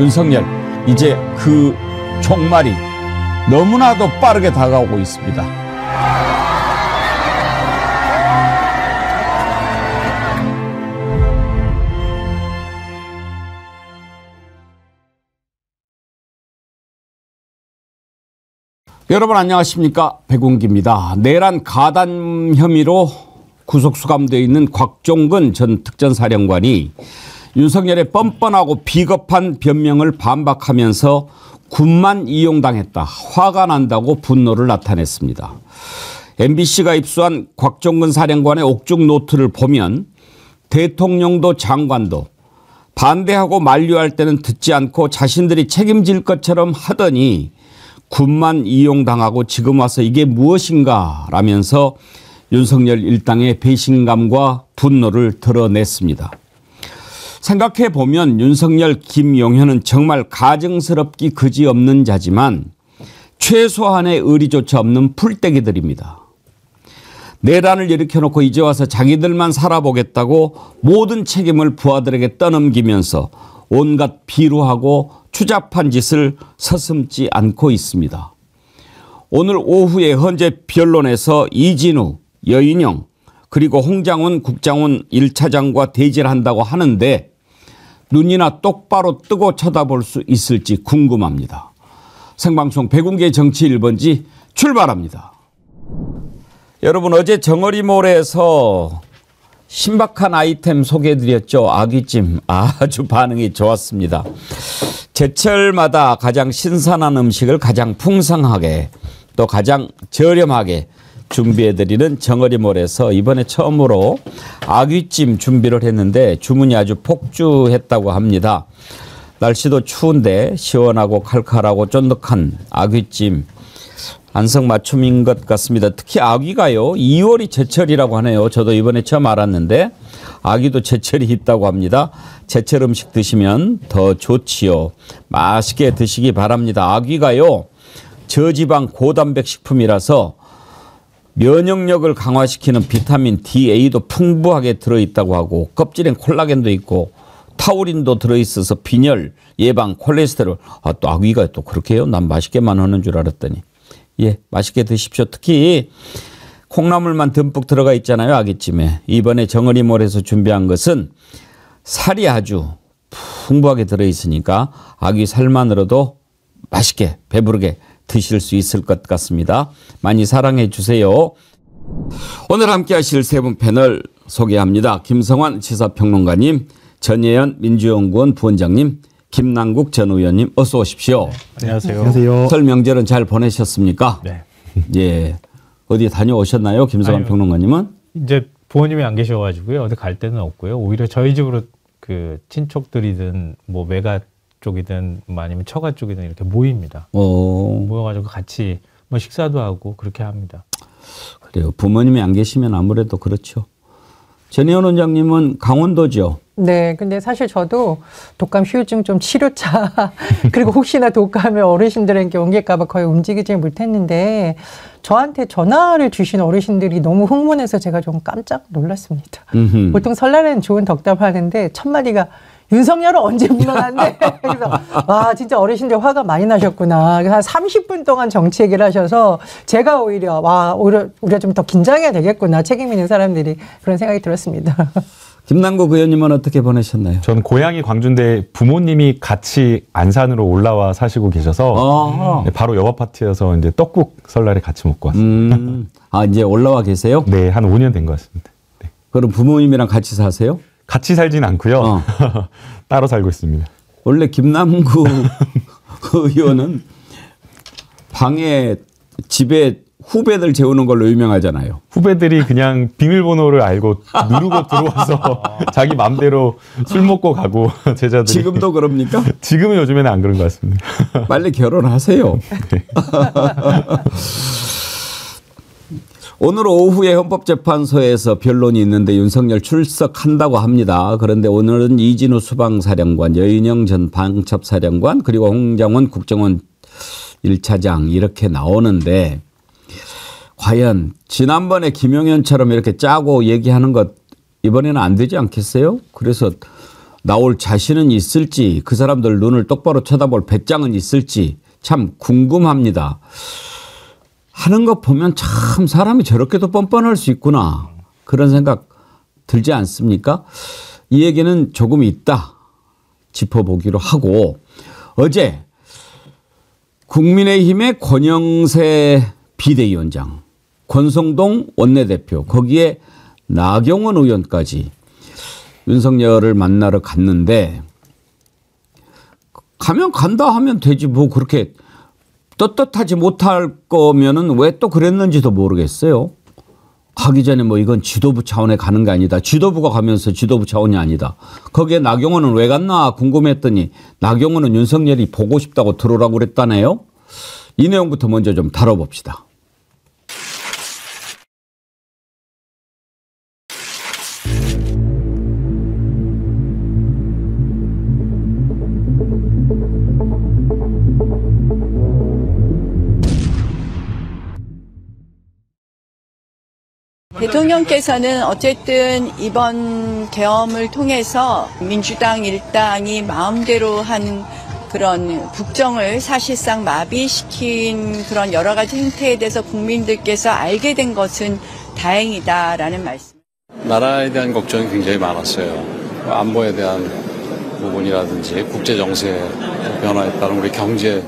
윤석열, 이제 그 종말이 너무나도 빠르게 다가오고 있습니다. 여러분 안녕하십니까? 백운기입니다. 내란 가담 혐의로 구속 수감되어 있는 곽종근 전 특전사령관이 윤석열의 뻔뻔하고 비겁한 변명을 반박하면서 군만 이용당했다, 화가 난다고 분노를 나타냈습니다. MBC가 입수한 곽종근 사령관의 옥중 노트를 보면 대통령도 장관도 반대하고 만류할 때는 듣지 않고 자신들이 책임질 것처럼 하더니 군만 이용당하고 지금 와서 이게 무엇인가 라면서 윤석열 일당의 배신감과 분노를 드러냈습니다. 생각해보면 윤석열, 김용현은 정말 가증스럽기 그지없는 자지만 최소한의 의리조차 없는 풀떼기들입니다. 내란을 일으켜놓고 이제 와서 자기들만 살아보겠다고 모든 책임을 부하들에게 떠넘기면서 온갖 비루하고 추잡한 짓을 서슴지 않고 있습니다. 오늘 오후에 헌재 변론에서 이진우, 여인영 그리고 홍장훈 국장훈 1차장과 대지를 한다고 하는데 눈이나 똑바로 뜨고 쳐다볼 수 있을지 궁금합니다. 생방송 백운계 정치 1번지 출발합니다. 여러분, 어제 정어리몰에서 신박한 아이템 소개해드렸죠. 아귀찜, 아주 반응이 좋았습니다. 제철마다 가장 신선한 음식을 가장 풍성하게 또 가장 저렴하게 준비해드리는 정어리몰에서 이번에 처음으로 아귀찜 준비를 했는데 주문이 아주 폭주했다고 합니다. 날씨도 추운데 시원하고 칼칼하고 쫀득한 아귀찜 안성맞춤인 것 같습니다. 특히 아귀가요 2월이 제철이라고 하네요. 저도 이번에 처음 알았는데 아귀도 제철이 있다고 합니다. 제철 음식 드시면 더 좋지요. 맛있게 드시기 바랍니다. 아귀가요 저지방 고단백 식품이라서 면역력을 강화시키는 비타민 D, A도 풍부하게 들어있다고 하고 껍질엔 콜라겐도 있고 타우린도 들어있어서 빈혈 예방, 콜레스테롤. 또 아귀가 또 그렇게 해요? 난 맛있게만 하는 줄 알았더니. 예, 맛있게 드십시오. 특히 콩나물만 듬뿍 들어가 있잖아요, 아귀찜에. 이번에 정어리몰에서 준비한 것은 살이 아주 풍부하게 들어있으니까 아귀 살만으로도 맛있게 배부르게 드실 수 있을 것 같습니다. 많이 사랑해 주세요. 오늘 함께 하실 세 분 패널 소개합니다. 김성환 시사평론가님, 전예현 민주연구원 부원장님, 김남국 전 의원님 어서 오십시오. 네, 안녕하세요. 설 명절은 잘 보내셨습니까? 네. 예. 어디 다녀오셨나요? 김성환 평론가님은? 이제 부모님이 안 계셔가지고요. 어디 갈 데는 없고요. 오히려 저희 집으로 그 친척들이든 뭐 매가 쪽이든 아니면 처가 쪽이든 이렇게 모입니다. 모여가지고 같이 뭐 식사도 하고 그렇게 합니다. 그래요. 부모님이 안 계시면 아무래도 그렇죠. 전혜원 원장님은 강원도죠? 네, 근데 사실 저도 독감 후유증 좀 치료차 그리고 혹시나 독감에 어르신들에게 옮길까봐 거의 움직이지 못했는데 저한테 전화를 주신 어르신들이 너무 흥분해서 제가 좀 깜짝 놀랐습니다. 보통 설날에는 좋은 덕담 하는데 첫 마디가 윤석열은 언제 물러난대? 그래서 와 진짜 어르신들 화가 많이 나셨구나. 그래서 한 30분 동안 정치 얘기를 하셔서 제가 오히려 우리가 좀 더 긴장해야 되겠구나. 책임 있는 사람들이 그런 생각이 들었습니다. 김남국 의원님은 어떻게 보내셨나요? 전 고향이 광주인데 부모님이 같이 안산으로 올라와 사시고 계셔서 바로 옆 아파트여서 이제 떡국 설날에 같이 먹고 왔습니다. 아 이제 올라와 계세요? 네, 한 5년 된 것 같습니다. 네. 그럼 부모님이랑 같이 사세요? 같이 살진 않고요. 따로 살고 있습니다. 원래 김남국 의원은 집에 후배들 재우는 걸로 유명하잖아요. 후배들이 그냥 비밀번호를 알고 누르고 들어와서 자기 맘대로 술 먹고 가고 제자들이. 지금도 그럽니까? 지금은 요즘에는 안 그런 것 같습니다. 빨리 결혼하세요. 네. 오늘 오후에 헌법재판소에서 변론이 있는데 윤석열 출석한다고 합니다. 그런데 오늘은 이진우 수방사령관, 여인영 전 방첩사령관 그리고 홍장훈 국정원 1차장 이렇게 나오는데 과연 지난번에 김용현처럼 이렇게 짜고 얘기하는 것 이번에는 안 되지 않겠어요? 그래서 나올 자신은 있을지 그 사람들 눈을 똑바로 쳐다볼 배짱은 있을지 참 궁금합니다. 하는 거 보면 참 사람이 저렇게도 뻔뻔할 수 있구나 그런 생각 들지 않습니까? 이 얘기는 조금 있다 짚어보기로 하고 어제 국민의힘의 권영세 비대위원장, 권성동 원내대표 거기에 나경원 의원까지 윤석열을 만나러 갔는데 가면 간다 하면 되지 뭐 그렇게 떳떳하지 못할 거면은 왜 또 그랬는지도 모르겠어요. 가기 전에 뭐 이건 지도부 차원에 가는 게 아니다. 지도부가 가면서 지도부 차원이 아니다. 거기에 나경원은 왜 갔나 궁금했더니 나경원은 윤석열이 보고 싶다고 들어오라고 그랬다네요. 이 내용부터 먼저 좀 다뤄봅시다. 대통령께서는 어쨌든 이번 계엄을 통해서 민주당 일당이 마음대로 한 그런 국정을 사실상 마비시킨 그런 여러 가지 행태에 대해서 국민들께서 알게 된 것은 다행이다라는 말씀. 나라에 대한 걱정이 굉장히 많았어요. 안보에 대한 부분이라든지 국제 정세 변화에 따른 우리 경제.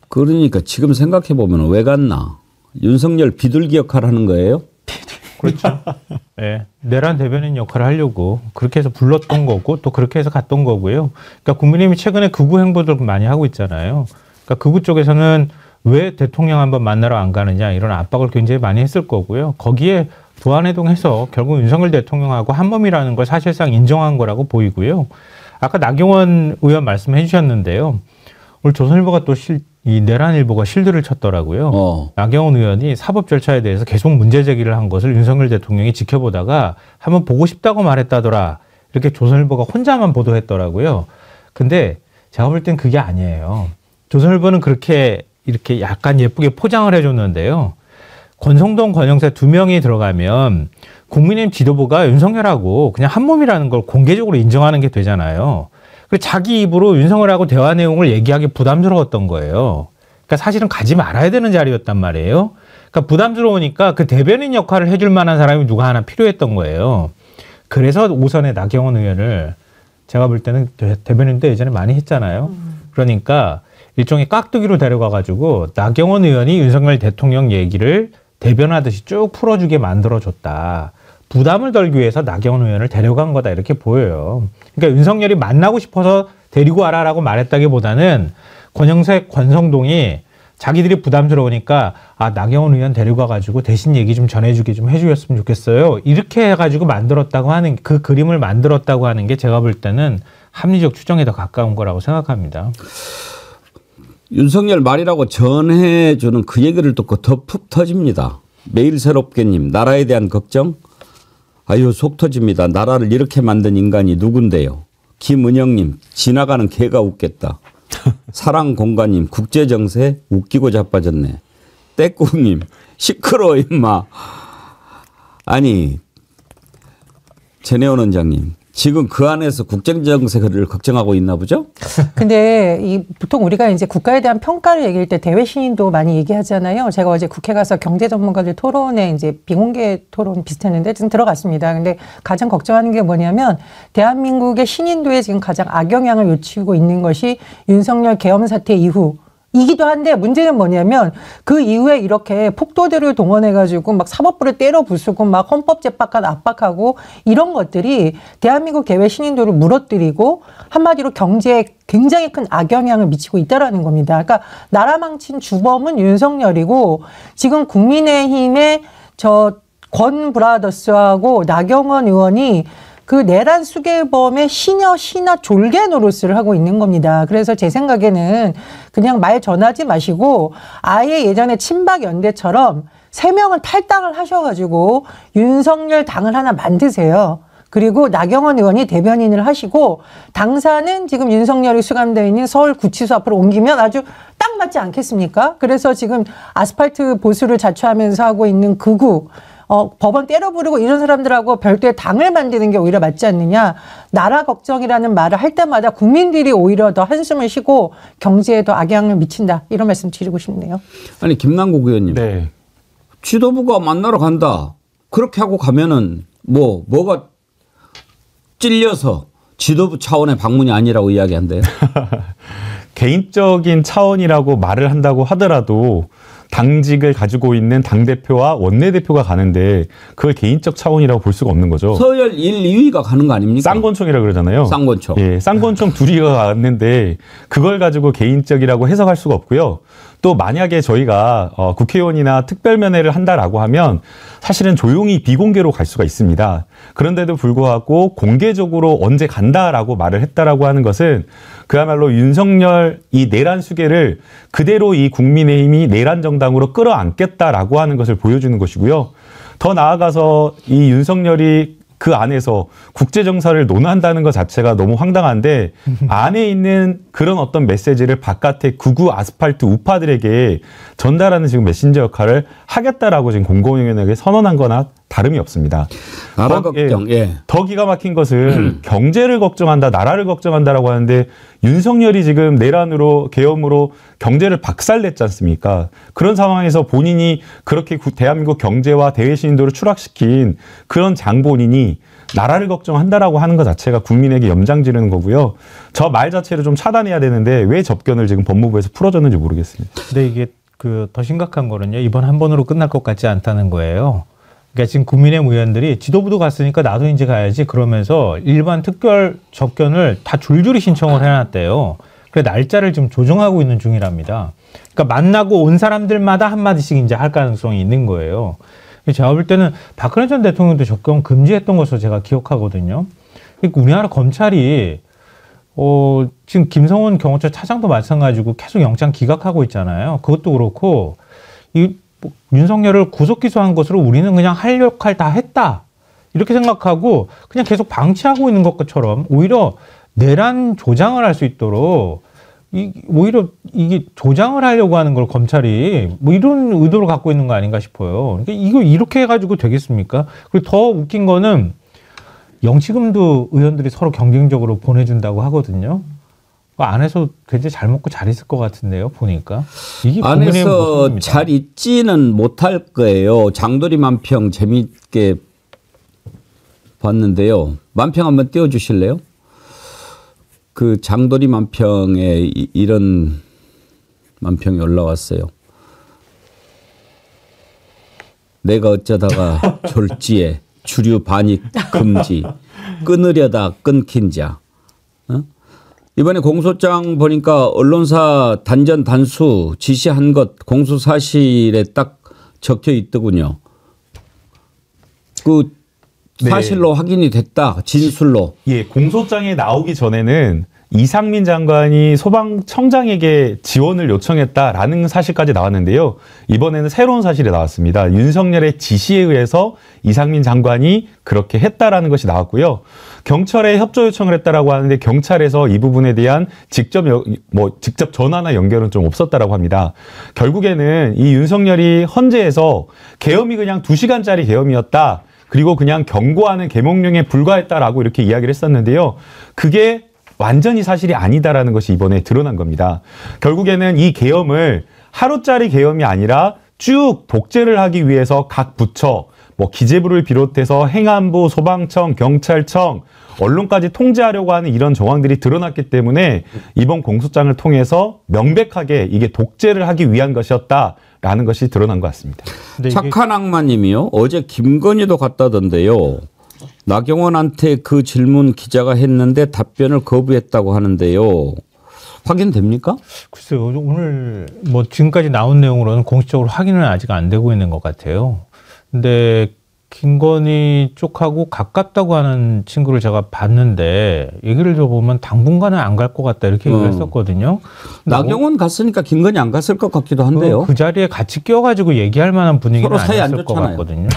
그러니까 지금 생각해보면 왜 갔나? 윤석열 비둘기 역할을 하는 거예요? 그렇죠. 네. 내란 대변인 역할을 하려고 그렇게 해서 불렀던 거고 또 그렇게 해서 갔던 거고요. 그러니까 국민의힘이 최근에 극우 행보들 많이 하고 있잖아요. 그러니까 극우 쪽에서는 왜 대통령 한번 만나러 안 가느냐 이런 압박을 굉장히 많이 했을 거고요. 거기에 부안해동해서 결국 윤석열 대통령하고 한 몸이라는 걸 사실상 인정한 거라고 보이고요. 아까 나경원 의원 말씀해 주셨는데요. 오늘 조선일보가 또 이 내란일보가 실드를 쳤더라고요. 나경원 의원이 사법 절차에 대해서 계속 문제 제기를 한 것을 윤석열 대통령이 지켜보다가 한번 보고 싶다고 말했다더라. 이렇게 조선일보가 혼자만 보도했더라고요. 근데 제가 볼 땐 그게 아니에요. 조선일보는 그렇게 이렇게 약간 예쁘게 포장을 해줬는데요. 권성동, 권영세 두 명이 들어가면 국민의힘 지도부가 윤석열하고 그냥 한 몸이라는 걸 공개적으로 인정하는 게 되잖아요. 그리고 자기 입으로 윤석열하고 대화 내용을 얘기하기 부담스러웠던 거예요. 그러니까 사실은 가지 말아야 되는 자리였단 말이에요. 그러니까 부담스러우니까 그 대변인 역할을 해줄 만한 사람이 누가 하나 필요했던 거예요. 그래서 오선에 나경원 의원을 제가 볼 때는 대변인도 예전에 많이 했잖아요. 그러니까 일종의 깍두기로 데려가가지고 나경원 의원이 윤석열 대통령 얘기를 대변하듯이 쭉 풀어주게 만들어줬다. 부담을 덜기 위해서 나경원 의원을 데려간 거다 이렇게 보여요. 그러니까 윤석열이 만나고 싶어서 데리고 와라라고 말했다기보다는 권영세, 권성동이 자기들이 부담스러우니까 나경원 의원 데리고 와가지고 대신 얘기 좀 전해주게 좀 해주셨으면 좋겠어요. 이렇게 해가지고 만들었다고 하는 그 그림을 만들었다고 하는 게 제가 볼 때는 합리적 추정에 더 가까운 거라고 생각합니다. 윤석열 말이라고 전해주는 그 얘기를 듣고 더 푹 터집니다. 매일 새롭게님 나라에 대한 걱정? 아유 속 터집니다. 나라를 이렇게 만든 인간이 누군데요. 김은영님 지나가는 개가 웃겠다. 사랑공간님 국제정세 웃기고 자빠졌네. 떼꾸님 시끄러워 임마. 아니 전혜원 원장님 지금 그 안에서 국제정세를 걱정하고 있나 보죠? 근데 보통 우리가 이제 국가에 대한 평가를 얘기할 때 대외 신인도 많이 얘기하잖아요. 제가 어제 국회 가서 경제 전문가들 토론에 이제 비공개 토론 비슷했는데 지금 들어갔습니다. 근데 가장 걱정하는 게 뭐냐면 대한민국의 신인도에 지금 가장 악영향을 미치고 있는 것이 윤석열 계엄 사태 이후 이기도 한데 문제는 뭐냐면 그 이후에 이렇게 폭도들을 동원해가지고 막 사법부를 때려 부수고 막 헌법재판관 압박하고 이런 것들이 대한민국 대외 신인도를 무너뜨리고 한마디로 경제에 굉장히 큰 악영향을 미치고 있다라는 겁니다. 그러니까 나라 망친 주범은 윤석열이고 지금 국민의힘의 권 브라더스하고 나경원 의원이 그 내란 수괴범의 신하 졸개 노릇을 하고 있는 겁니다. 그래서 제 생각에는 그냥 말 전하지 마시고 아예 예전에 친박연대처럼 3명을 탈당을 하셔가지고 윤석열 당을 하나 만드세요. 그리고 나경원 의원이 대변인을 하시고 당사는 지금 윤석열이 수감되어 있는 서울구치소 앞으로 옮기면 아주 딱 맞지 않겠습니까? 그래서 지금 아스팔트 보수를 자초하면서 하고 있는 극우 법원 때려 부르고 이런 사람들하고 별도의 당을 만드는 게 오히려 맞지 않느냐. 나라 걱정이라는 말을 할 때마다 국민들이 오히려 더 한숨을 쉬고 경제에 더 악영향을 미친다. 이런 말씀 드리고 싶네요. 아니 김남국 의원님. 네. 지도부가 만나러 간다. 그렇게 하고 가면은 뭐가 찔려서 지도부 차원의 방문이 아니라고 이야기한대요. 개인적인 차원이라고 말을 한다고 하더라도 당직을 가지고 있는 당대표와 원내대표가 가는데 그걸 개인적 차원이라고 볼 수가 없는 거죠. 서열 1, 2위가 가는 거 아닙니까? 쌍권총이라고 그러잖아요. 쌍권총. 예, 쌍권총 둘이 갔는데 그걸 가지고 개인적이라고 해석할 수가 없고요. 또 만약에 저희가 국회의원이나 특별면회를 한다라고 하면 사실은 조용히 비공개로 갈 수가 있습니다. 그런데도 불구하고 공개적으로 언제 간다라고 말을 했다라고 하는 것은 그야말로 윤석열 이 내란 수계를 그대로 이 국민의힘이 내란 정당으로 끌어안겠다라고 하는 것을 보여주는 것이고요. 더 나아가서 이 윤석열이 그 안에서 국제정사를 논한다는 것 자체가 너무 황당한데 안에 있는 그런 어떤 메시지를 바깥의 극우 아스팔트 우파들에게 전달하는 지금 메신저 역할을 하겠다라고 지금 공공연하게 선언한 거나 다름이 없습니다. 나라 걱정. 예. 더 기가 막힌 것은 경제를 걱정한다, 나라를 걱정한다라고 하는데 윤석열이 지금 내란으로 계엄으로 경제를 박살냈지 않습니까? 그런 상황에서 본인이 그렇게 대한민국 경제와 대외신인도를 추락시킨 그런 장본인이 나라를 걱정한다라고 하는 것 자체가 국민에게 염장 지르는 거고요. 저 말 자체를 좀 차단해야 되는데 왜 접견을 지금 법무부에서 풀어줬는지 모르겠습니다. 근데 이게 더 심각한 거는요. 이번 한 번으로 끝날 것 같지 않다는 거예요. 그러니까 지금 국민의힘 의원들이 지도부도 갔으니까 나도 이제 가야지 그러면서 일반 특별 접견을 다 줄줄이 신청을 해놨대요. 그래 날짜를 지금 조정하고 있는 중이랍니다. 그러니까 만나고 온 사람들마다 한마디씩 이제 할 가능성이 있는 거예요. 제가 볼 때는 박근혜 전 대통령도 접견 금지했던 것으로 제가 기억하거든요. 그러니까 우리나라 검찰이 지금 김성원 경호처 차장도 마찬가지고 계속 영장 기각하고 있잖아요. 그것도 그렇고 윤석열을 구속 기소한 것으로 우리는 그냥 할 역할 다 했다 이렇게 생각하고 그냥 계속 방치하고 있는 것처럼 오히려 내란 조장을 할 수 있도록 오히려 이게 조장을 하려고 하는 걸 검찰이 이런 의도를 갖고 있는 거 아닌가 싶어요. 그러니까 이거 이렇게 해가지고 되겠습니까? 그리고 더 웃긴 거는 영치금도 의원들이 서로 경쟁적으로 보내준다고 하거든요. 그 안에서 굉장히 잘 먹고 잘 있을 것 같은데요, 보니까. 이게 안에서 잘 있지는 못할 거예요. 장도리 만평 재미있게 봤는데요. 만평 한번 띄워주실래요? 그 장도리 만평에 이런 만평이 올라왔어요. 내가 어쩌다가 졸지에 주류 반입 금지 끊으려다 끊긴 자. 이번에 공소장 보니까 언론사 단전 단수 지시한 것 공소사실에 딱 적혀 있더군요. 그 사실로 네. 확인이 됐다. 진술로. 예, 공소장에 나오기 전에는 이상민 장관이 소방청장에게 지원을 요청했다라는 사실까지 나왔는데요. 이번에는 새로운 사실이 나왔습니다. 윤석열의 지시에 의해서 이상민 장관이 그렇게 했다라는 것이 나왔고요. 경찰에 협조 요청을 했다라고 하는데 경찰에서 이 부분에 대한 직접 전화나 연결은 좀 없었다라고 합니다. 결국에는 이 윤석열이 헌재에서 계엄이 그냥 2시간짜리 계엄이었다. 그리고 그냥 경고하는 계몽령에 불과했다라고 이렇게 이야기를 했었는데요. 그게 완전히 사실이 아니다라는 것이 이번에 드러난 겁니다. 결국에는 이 계엄을 하루짜리 계엄이 아니라 쭉 독재를 하기 위해서 각 부처, 기재부를 비롯해서 행안부, 소방청, 경찰청, 언론까지 통제하려고 하는 이런 정황들이 드러났기 때문에 이번 공소장을 통해서 명백하게 이게 독재를 하기 위한 것이었다라는 것이 드러난 것 같습니다. 착한 악마님이요. 어제 김건희도 갔다던데요. 나경원한테 그 질문 기자가 했는데 답변을 거부했다고 하는데요. 확인됩니까? 글쎄요. 오늘 지금까지 나온 내용으로는 공식적으로 확인은 아직 안 되고 있는 것 같아요. 근데 김건희 쪽하고 가깝다고 하는 친구를 제가 봤는데 얘기를 들어보면 당분간은 안 갈 것 같다 이렇게 얘기를 했었거든요. 나경원 갔으니까 김건희 안 갔을 것 같기도 한데요. 그 자리에 같이 끼어가지고 얘기할 만한 분위기는 아니었을 것 같거든요.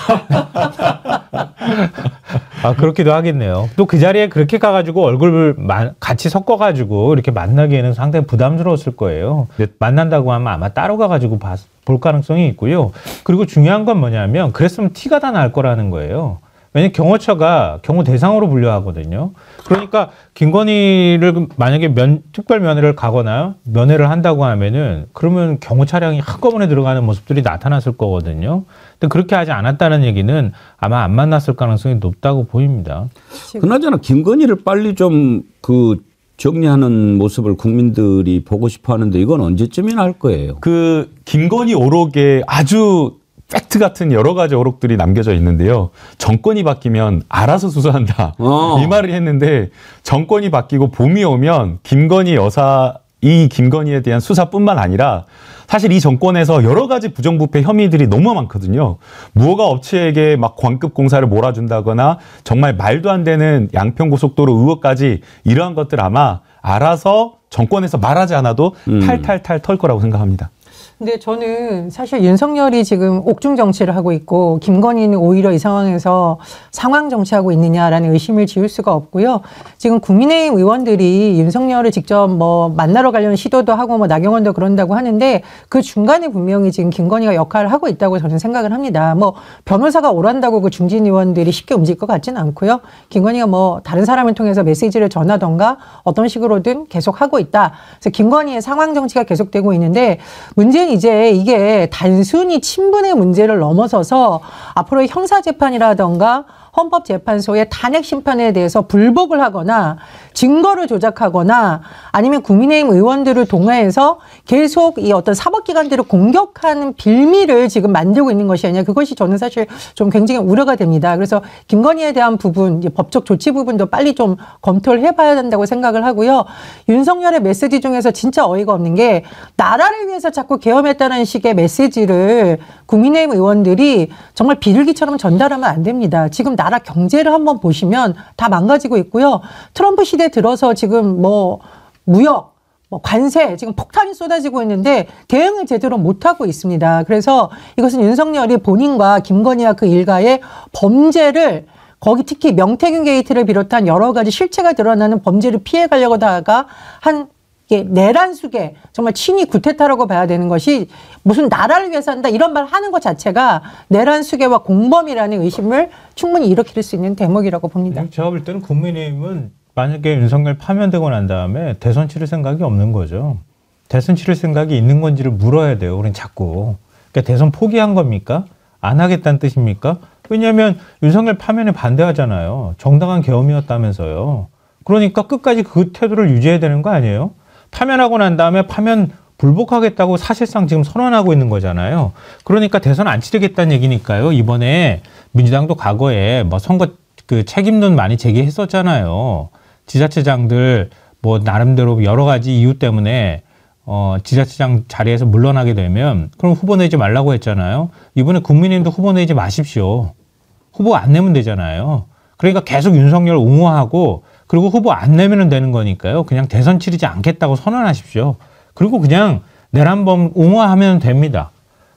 아, 그렇기도 하겠네요. 또 그 자리에 그렇게 가가지고 얼굴을 같이 섞어가지고 이렇게 만나기에는 상당히 부담스러웠을 거예요. 네. 만난다고 하면 아마 따로 가가지고 볼 가능성이 있고요. 그리고 중요한 건 뭐냐면 그랬으면 티가 다 날 거라는 거예요. 왜냐면 경호처가 경호 대상으로 분류하거든요. 그러니까 김건희를 만약에 특별 면회를 가거나 면회를 한다고 하면은 그러면 경호 차량이 한꺼번에 들어가는 모습들이 나타났을 거거든요. 근데 그렇게 하지 않았다는 얘기는 아마 안 만났을 가능성이 높다고 보입니다. 그나저나 김건희를 빨리 좀 정리하는 모습을 국민들이 보고 싶어 하는데 이건 언제쯤이나 할 거예요? 그 김건희 오록에 아주 팩트 같은 여러 가지 오록들이 남겨져 있는데요. 정권이 바뀌면 알아서 수사한다. 이 말을 했는데 정권이 바뀌고 봄이 오면 김건희 여사, 이 김건희에 대한 수사뿐만 아니라 사실 이 정권에서 여러 가지 부정부패 혐의들이 너무 많거든요. 무허가 업체에게 막 광급 공사를 몰아준다거나 정말 말도 안 되는 양평고속도로 의혹까지 이러한 것들 아마 알아서 정권에서 말하지 않아도 탈탈탈 털 거라고 생각합니다. 근데 저는 사실 윤석열이 지금 옥중 정치를 하고 있고 김건희는 오히려 이 상황에서 상황 정치하고 있느냐라는 의심을 지울 수가 없고요. 지금 국민의힘 의원들이 윤석열을 직접 뭐 만나러 가려는 시도도 하고 뭐 나경원도 그런다고 하는데 그 중간에 분명히 지금 김건희가 역할을 하고 있다고 저는 생각을 합니다. 뭐 변호사가 오란다고 그 중진 의원들이 쉽게 움직일 것 같지는 않고요. 김건희가 뭐 다른 사람을 통해서 메시지를 전하던가 어떤 식으로든 계속 하고 있다. 그래서 김건희의 상황 정치가 계속되고 있는데 문제는 이제 이게 단순히 친분의 문제를 넘어서서 앞으로의 형사재판이라던가 헌법재판소의 탄핵 심판에 대해서 불복을 하거나 증거를 조작하거나 아니면 국민의힘 의원들을 동화해서 계속 이 어떤 사법기관들을 공격하는 빌미를 지금 만들고 있는 것이 아니냐. 그것이 저는 사실 좀 굉장히 우려가 됩니다. 그래서 김건희에 대한 부분, 이제 법적 조치 부분도 빨리 좀 검토를 해봐야 된다고 생각을 하고요. 윤석열의 메시지 중에서 진짜 어이가 없는 게 나라를 위해서 자꾸 계엄했다는 식의 메시지를 국민의힘 의원들이 정말 비둘기처럼 전달하면 안 됩니다. 지금 나라 경제를 한번 보시면 다 망가지고 있고요. 트럼프 시대 들어서 지금 뭐 무역, 뭐 관세 지금 폭탄이 쏟아지고 있는데 대응을 제대로 못하고 있습니다. 그래서 이것은 윤석열이 본인과 김건희와 그 일가의 범죄를 거기 특히 명태균 게이트를 비롯한 여러 가지 실체가 드러나는 범죄를 피해가려고 하다가 한 내란 속에 정말 친위 구태타라고 봐야 되는 것이 무슨 나라를 위해서 한다 이런 말 하는 것 자체가 내란 수괴와 공범이라는 의심을 충분히 일으킬 수 있는 대목이라고 봅니다. 제가 볼 때는 국민의힘은 만약에 윤석열 파면되고 난 다음에 대선 치를 생각이 없는 거죠. 대선 치를 생각이 있는 건지를 물어야 돼요. 우린 자꾸. 그러니까 대선 포기한 겁니까? 안 하겠다는 뜻입니까? 왜냐하면 윤석열 파면에 반대하잖아요. 정당한 계엄이었다면서요. 그러니까 끝까지 그 태도를 유지해야 되는 거 아니에요? 파면하고 난 다음에 파면 불복하겠다고 사실상 지금 선언하고 있는 거잖아요. 그러니까 대선 안 치르겠다는 얘기니까요. 이번에 민주당도 과거에 뭐 선거 그 책임론 많이 제기했었잖아요. 지자체장들 뭐 나름대로 여러 가지 이유 때문에 지자체장 자리에서 물러나게 되면 그럼 후보 내지 말라고 했잖아요. 이번에 국민의힘도 후보 내지 마십시오. 후보 안 내면 되잖아요. 그러니까 계속 윤석열 옹호하고 그리고 후보 안 내면 되는 거니까요. 그냥 대선 치르지 않겠다고 선언하십시오. 그리고 그냥 내란범 옹호하면 됩니다.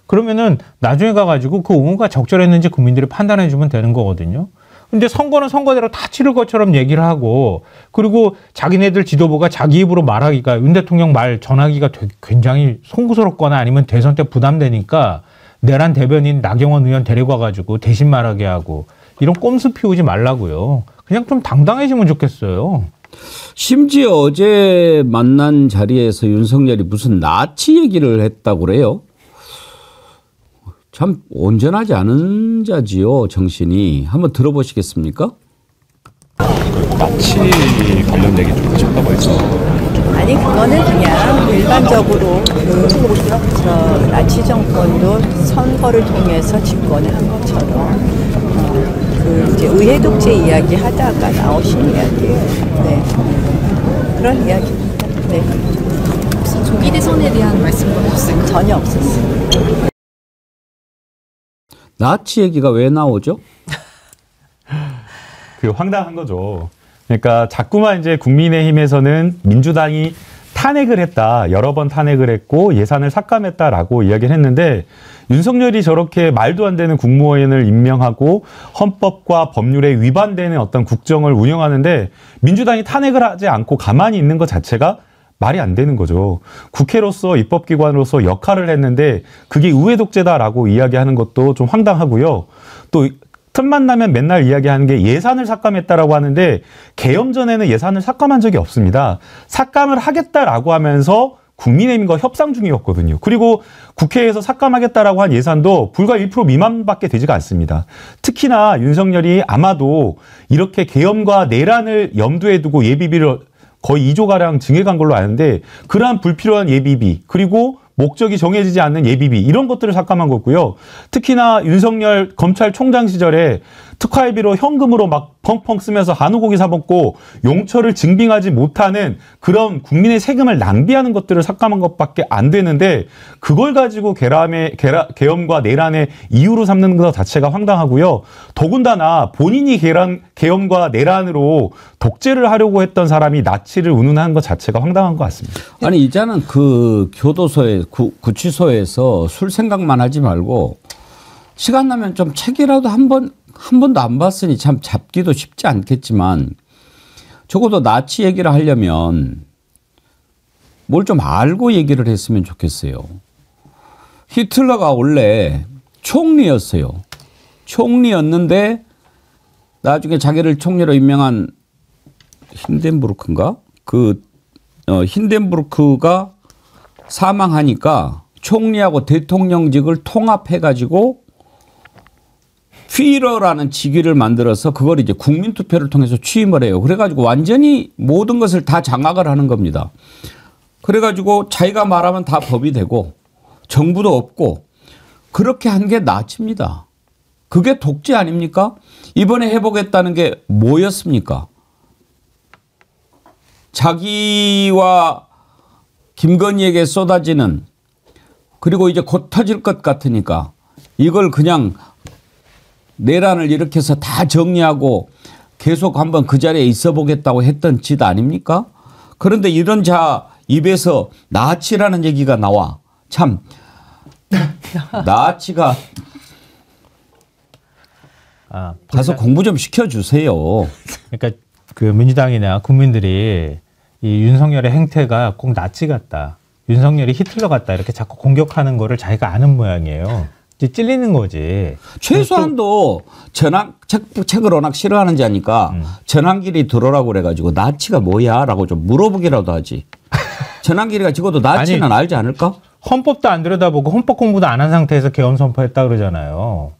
그러면은 나중에 가가지고 그 옹호가 적절했는지 국민들이 판단해 주면 되는 거거든요. 근데 선거는 선거대로 다 치를 것처럼 얘기를 하고 그리고 자기네들 지도부가 자기 입으로 말하기가 윤 대통령 말 전하기가 굉장히 송구스럽거나 아니면 대선 때 부담되니까 내란 대변인 나경원 의원 데리고 와가지고 대신 말하게 하고 이런 꼼수 피우지 말라고요. 그냥 좀 당당해지면 좋겠어요. 심지어 어제 만난 자리에서 윤석열이 무슨 나치 얘기를 했다고 그래요. 참 온전하지 않은 자지요, 정신이. 한번 들어보시겠습니까? 나치 관련 얘기 좀 하셨다고 해서. 아니 그거는 그냥 일반적으로 저 나치 정권도 선거를 통해서 집권을 한 것처럼 그 이제 의회 독재 이야기 하다가 나오신 이야기예요. 네. 그런 이야기입니다. 네. 혹시 조기 대선에 대한 말씀도 없어요? 전혀 없었어요. 나치 얘기가 왜 나오죠? 그 황당한 거죠. 그러니까 자꾸만 이제 국민의힘에서는 민주당이 다 탄핵을 했다. 여러 번 탄핵을 했고 예산을 삭감했다라고 이야기를 했는데 윤석열이 저렇게 말도 안 되는 국무원을 임명하고 헌법과 법률에 위반되는 어떤 국정을 운영하는데 민주당이 탄핵을 하지 않고 가만히 있는 것 자체가 말이 안 되는 거죠. 국회로서 입법기관으로서 역할을 했는데 그게 의회 독재다라고 이야기하는 것도 좀 황당하고요. 또 틈만 나면 맨날 이야기하는 게 예산을 삭감했다라고 하는데 계엄 전에는 예산을 삭감한 적이 없습니다. 삭감을 하겠다라고 하면서 국민의힘과 협상 중이었거든요. 그리고 국회에서 삭감하겠다라고 한 예산도 불과 1% 미만밖에 되지가 않습니다. 특히나 윤석열이 아마도 이렇게 계엄과 내란을 염두에 두고 예비비를 거의 2조가량 증액한 걸로 아는데 그러한 불필요한 예비비 그리고 목적이 정해지지 않는 예비비 이런 것들을 삭감한 거고요. 특히나 윤석열 검찰총장 시절에 특활비로 현금으로 막 펑펑 쓰면서 한우고기 사 먹고 용처를 증빙하지 못하는 그런 국민의 세금을 낭비하는 것들을 삭감한 것밖에 안 되는데 그걸 가지고 계엄과 내란의 이유로 삼는 것 자체가 황당하고요. 더군다나 본인이 계엄과 내란으로 독재를 하려고 했던 사람이 나치를 운운하는 것 자체가 황당한 것 같습니다. 아니 이제는 그 교도소에 구치소에서 술 생각만 하지 말고 시간 나면 좀 책이라도 한 번도 안 봤으니 참 잡기도 쉽지 않겠지만 적어도 나치 얘기를 하려면 뭘 좀 알고 얘기를 했으면 좋겠어요. 히틀러가 원래 총리였어요. 총리였는데 나중에 자기를 총리로 임명한 힌덴부르크인가? 힌덴부르크가 사망하니까 총리하고 대통령직을 통합해가지고 휘러라는 직위를 만들어서 그걸 이제 국민투표를 통해서 취임을 해요. 그래가지고 완전히 모든 것을 다 장악을 하는 겁니다. 그래가지고 자기가 말하면 다 법이 되고 정부도 없고 그렇게 한 게 나치입니다. 그게 독재 아닙니까? 이번에 해보겠다는 게 뭐였습니까? 자기와 김건희에게 쏟아지는 그리고 이제 곧 터질 것 같으니까 이걸 그냥 내란을 일으켜서 다 정리하고 계속 한번 그 자리에 있어 보겠다고 했던 짓 아닙니까? 그런데 이런 자 입에서 나치라는 얘기가 나와. 참 나치가 가서 공부 좀 시켜주세요. 그러니까 그 민주당이나 국민들이 이 윤석열의 행태가 꼭 나치 같다. 윤석열이 히틀러 같다. 이렇게 자꾸 공격하는 거를 자기가 아는 모양이에요. 이제 찔리는 거지. 최소한도 책을 워낙 싫어하는 자니까 전환길이 들어오라고 그래가지고 나치가 뭐야? 라고 좀 물어보기라도 하지. 전환길이가 적어도 나치는 아니, 알지 않을까? 헌법도 안 들여다보고 헌법 공부도 안 한 상태에서 계엄 선포했다 그러잖아요.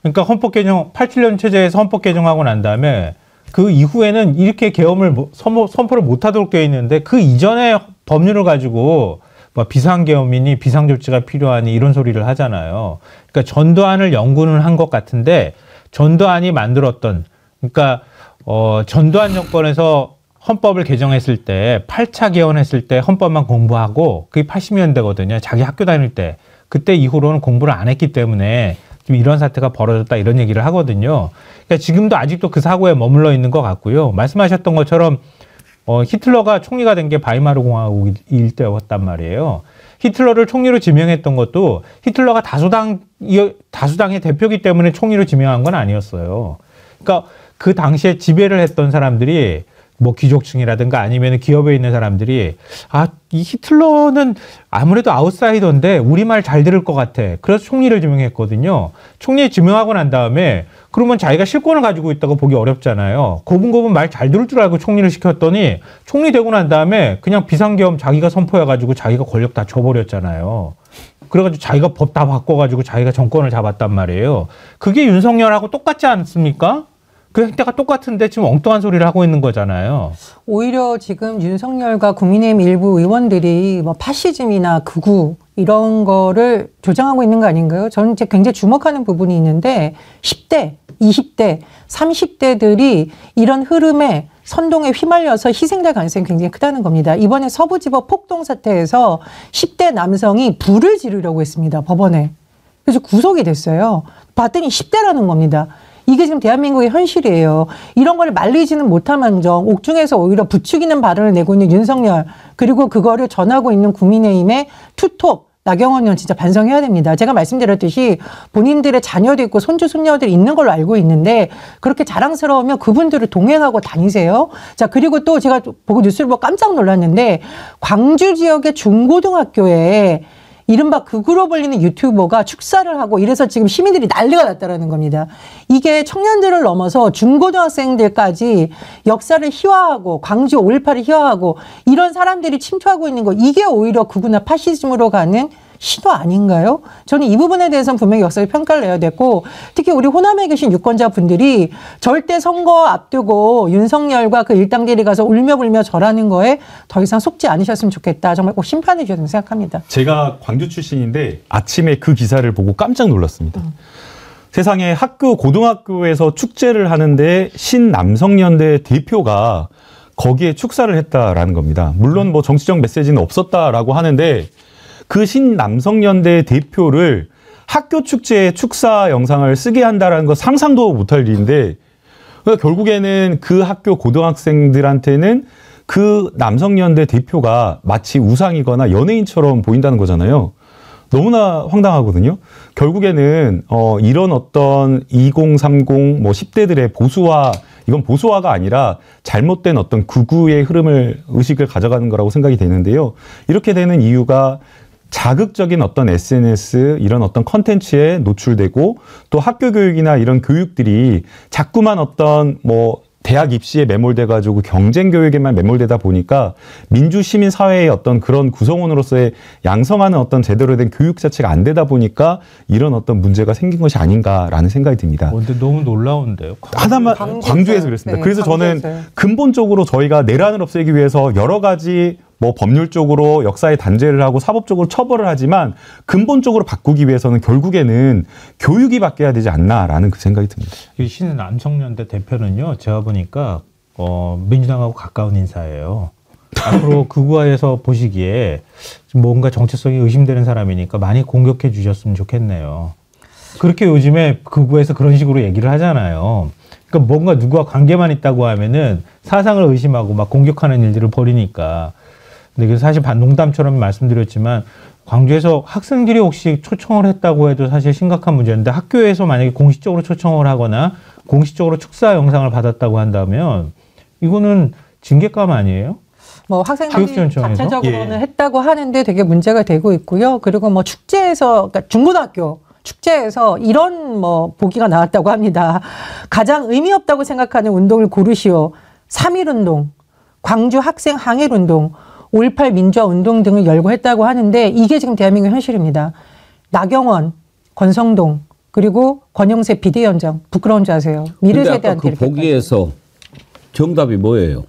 그러니까 헌법 개정 87년 체제에서 헌법 개정하고 난 다음에 그 이후에는 이렇게 계엄을 선포를 못하도록 되어 있는데 그 이전에 법률을 가지고 뭐 비상계엄이니 비상조치가 필요하니 이런 소리를 하잖아요. 그러니까 전두환을 연구는 한 것 같은데 전두환이 만들었던 그러니까 전두환 정권에서 헌법을 개정했을 때 8차 개헌했을 때 헌법만 공부하고 그게 80년대거든요. 자기 학교 다닐 때. 그때 이후로는 공부를 안 했기 때문에 좀 이런 사태가 벌어졌다 이런 얘기를 하거든요. 그러니까 지금도 아직도 그 사고에 머물러 있는 것 같고요. 말씀하셨던 것처럼 히틀러가 총리가 된 게 바이마르 공화국일 때였단 말이에요. 히틀러를 총리로 지명했던 것도 히틀러가 다수당의 대표이기 때문에 총리로 지명한 건 아니었어요. 그러니까 그 당시에 지배를 했던 사람들이 뭐 귀족층이라든가 아니면 기업에 있는 사람들이 이 히틀러는 아무래도 아웃사이더인데 우리말 잘 들을 것 같아. 그래서 총리를 지명했거든요. 총리에 지명하고 난 다음에 그러면 자기가 실권을 가지고 있다고 보기 어렵잖아요. 고분고분 말 잘 들을 줄 알고 총리를 시켰더니 총리 되고 난 다음에 그냥 비상계엄 자기가 선포해가지고 자기가 권력 다 줘버렸잖아요. 그래가지고 자기가 법 다 바꿔가지고 자기가 정권을 잡았단 말이에요. 그게 윤석열하고 똑같지 않습니까? 그 행태가 똑같은데 지금 엉뚱한 소리를 하고 있는 거잖아요. 오히려 지금 윤석열과 국민의힘 일부 의원들이 뭐 파시즘이나 극우 이런 거를 조장하고 있는 거 아닌가요? 저는 이제 굉장히 주목하는 부분이 있는데 10대, 20대, 30대들이 이런 흐름에 선동에 휘말려서 희생될 가능성이 굉장히 크다는 겁니다. 이번에 서부지법 폭동 사태에서 10대 남성이 불을 지르려고 했습니다. 법원에. 그래서 구속이 됐어요. 봤더니 10대라는 겁니다. 이게 지금 대한민국의 현실이에요. 이런 걸 말리지는 못함언정 옥중에서 오히려 부추기는 발언을 내고 있는 윤석열, 그리고 그거를 전하고 있는 국민의힘의 투톱 나경원 의원 진짜 반성해야 됩니다. 제가 말씀드렸듯이 본인들의 자녀도 있고 손주 손녀들이 있는 걸로 알고 있는데 그렇게 자랑스러우면 그분들을 동행하고 다니세요. 자, 그리고 또 제가 보고 뉴스를 보고 깜짝 놀랐는데 광주 지역의 중고등학교에 이른바 극으로 불리는 유튜버가 축사를 하고 이래서 지금 시민들이 난리가 났다라는 겁니다. 이게 청년들을 넘어서 중고등학생들까지 역사를 희화하고 광주 5.18을 희화하고 이런 사람들이 침투하고 있는 거, 이게 오히려 극우나 파시즘으로 가는 신호 아닌가요? 저는 이 부분에 대해서는 분명히 역사의 평가를 내야 되고, 특히 우리 호남에 계신 유권자분들이 절대 선거 앞두고 윤석열과 그 일당들이 가서 울며불며 절하는 거에 더 이상 속지 않으셨으면 좋겠다. 정말 꼭 심판해 주셨다고 생각합니다. 제가 광주 출신인데 아침에 그 기사를 보고 깜짝 놀랐습니다. 세상에 학교, 고등학교에서 축제를 하는데 신남성연대 대표가 거기에 축사를 했다라는 겁니다. 물론 뭐 정치적 메시지는 없었다라고 하는데 그 신남성연대 대표를 학교 축제에 축사 영상을 쓰게 한다라는 거 상상도 못할 일인데, 그러니까 결국에는 그 학교 고등학생들한테는 그 남성연대 대표가 마치 우상이거나 연예인처럼 보인다는 거잖아요. 너무나 황당하거든요. 결국에는 이런 어떤 2030 뭐 10대들의 보수화, 이건 보수화가 아니라 잘못된 어떤 극우의 흐름을, 의식을 가져가는 거라고 생각이 되는데요. 이렇게 되는 이유가 자극적인 어떤 SNS, 이런 어떤 컨텐츠에 노출되고, 또 학교 교육이나 이런 교육들이 자꾸만 어떤 뭐 대학 입시에 매몰돼가지고 경쟁 교육에만 매몰되다 보니까 민주 시민 사회의 어떤 그런 구성원으로서의 양성하는 어떤 제대로 된 교육 자체가 안 되다 보니까 이런 어떤 문제가 생긴 것이 아닌가라는 생각이 듭니다. 근데 너무 놀라운데요. 하나만 광주에서 그랬습니다. 네, 그래서 광주에서요. 저는 근본적으로 저희가 내란을 없애기 위해서 여러 가지 뭐 법률적으로 역사의 단죄를 하고 사법적으로 처벌을 하지만 근본적으로 바꾸기 위해서는 결국에는 교육이 바뀌어야 되지 않나라는 그 생각이 듭니다. 이 신남성연대 대표는요, 제가 보니까 민주당하고 가까운 인사예요. 앞으로 극우화에서 보시기에 뭔가 정체성이 의심되는 사람이니까 많이 공격해 주셨으면 좋겠네요. 그렇게 요즘에 극우에서 그런 식으로 얘기를 하잖아요. 그러니까 뭔가 누구와 관계만 있다고 하면은 사상을 의심하고 막 공격하는 일들을 벌이니까. 근데 그래서 사실 농담처럼 말씀드렸지만 광주에서 학생들이 혹시 초청을 했다고 해도 사실 심각한 문제인데, 학교에서 만약에 공식적으로 초청을 하거나 공식적으로 축사 영상을 받았다고 한다면 이거는 징계감 아니에요? 뭐 학생들이 자체적으로는 했다고 하는데 되게 문제가 되고 있고요. 그리고 뭐 축제에서, 그러니까 중고등학교 축제에서 이런 뭐 보기가 나왔다고 합니다. 가장 의미 없다고 생각하는 운동을 고르시오. 3.1운동, 광주 학생 항일운동, 5.18 민주화운동 등을 열고 했다고 하는데 이게 지금 대한민국 현실입니다. 나경원, 권성동, 그리고 권영세 비대위원장, 부끄러운 줄 아세요? 미래세대한테. 그 보기에서 정답이 뭐예요?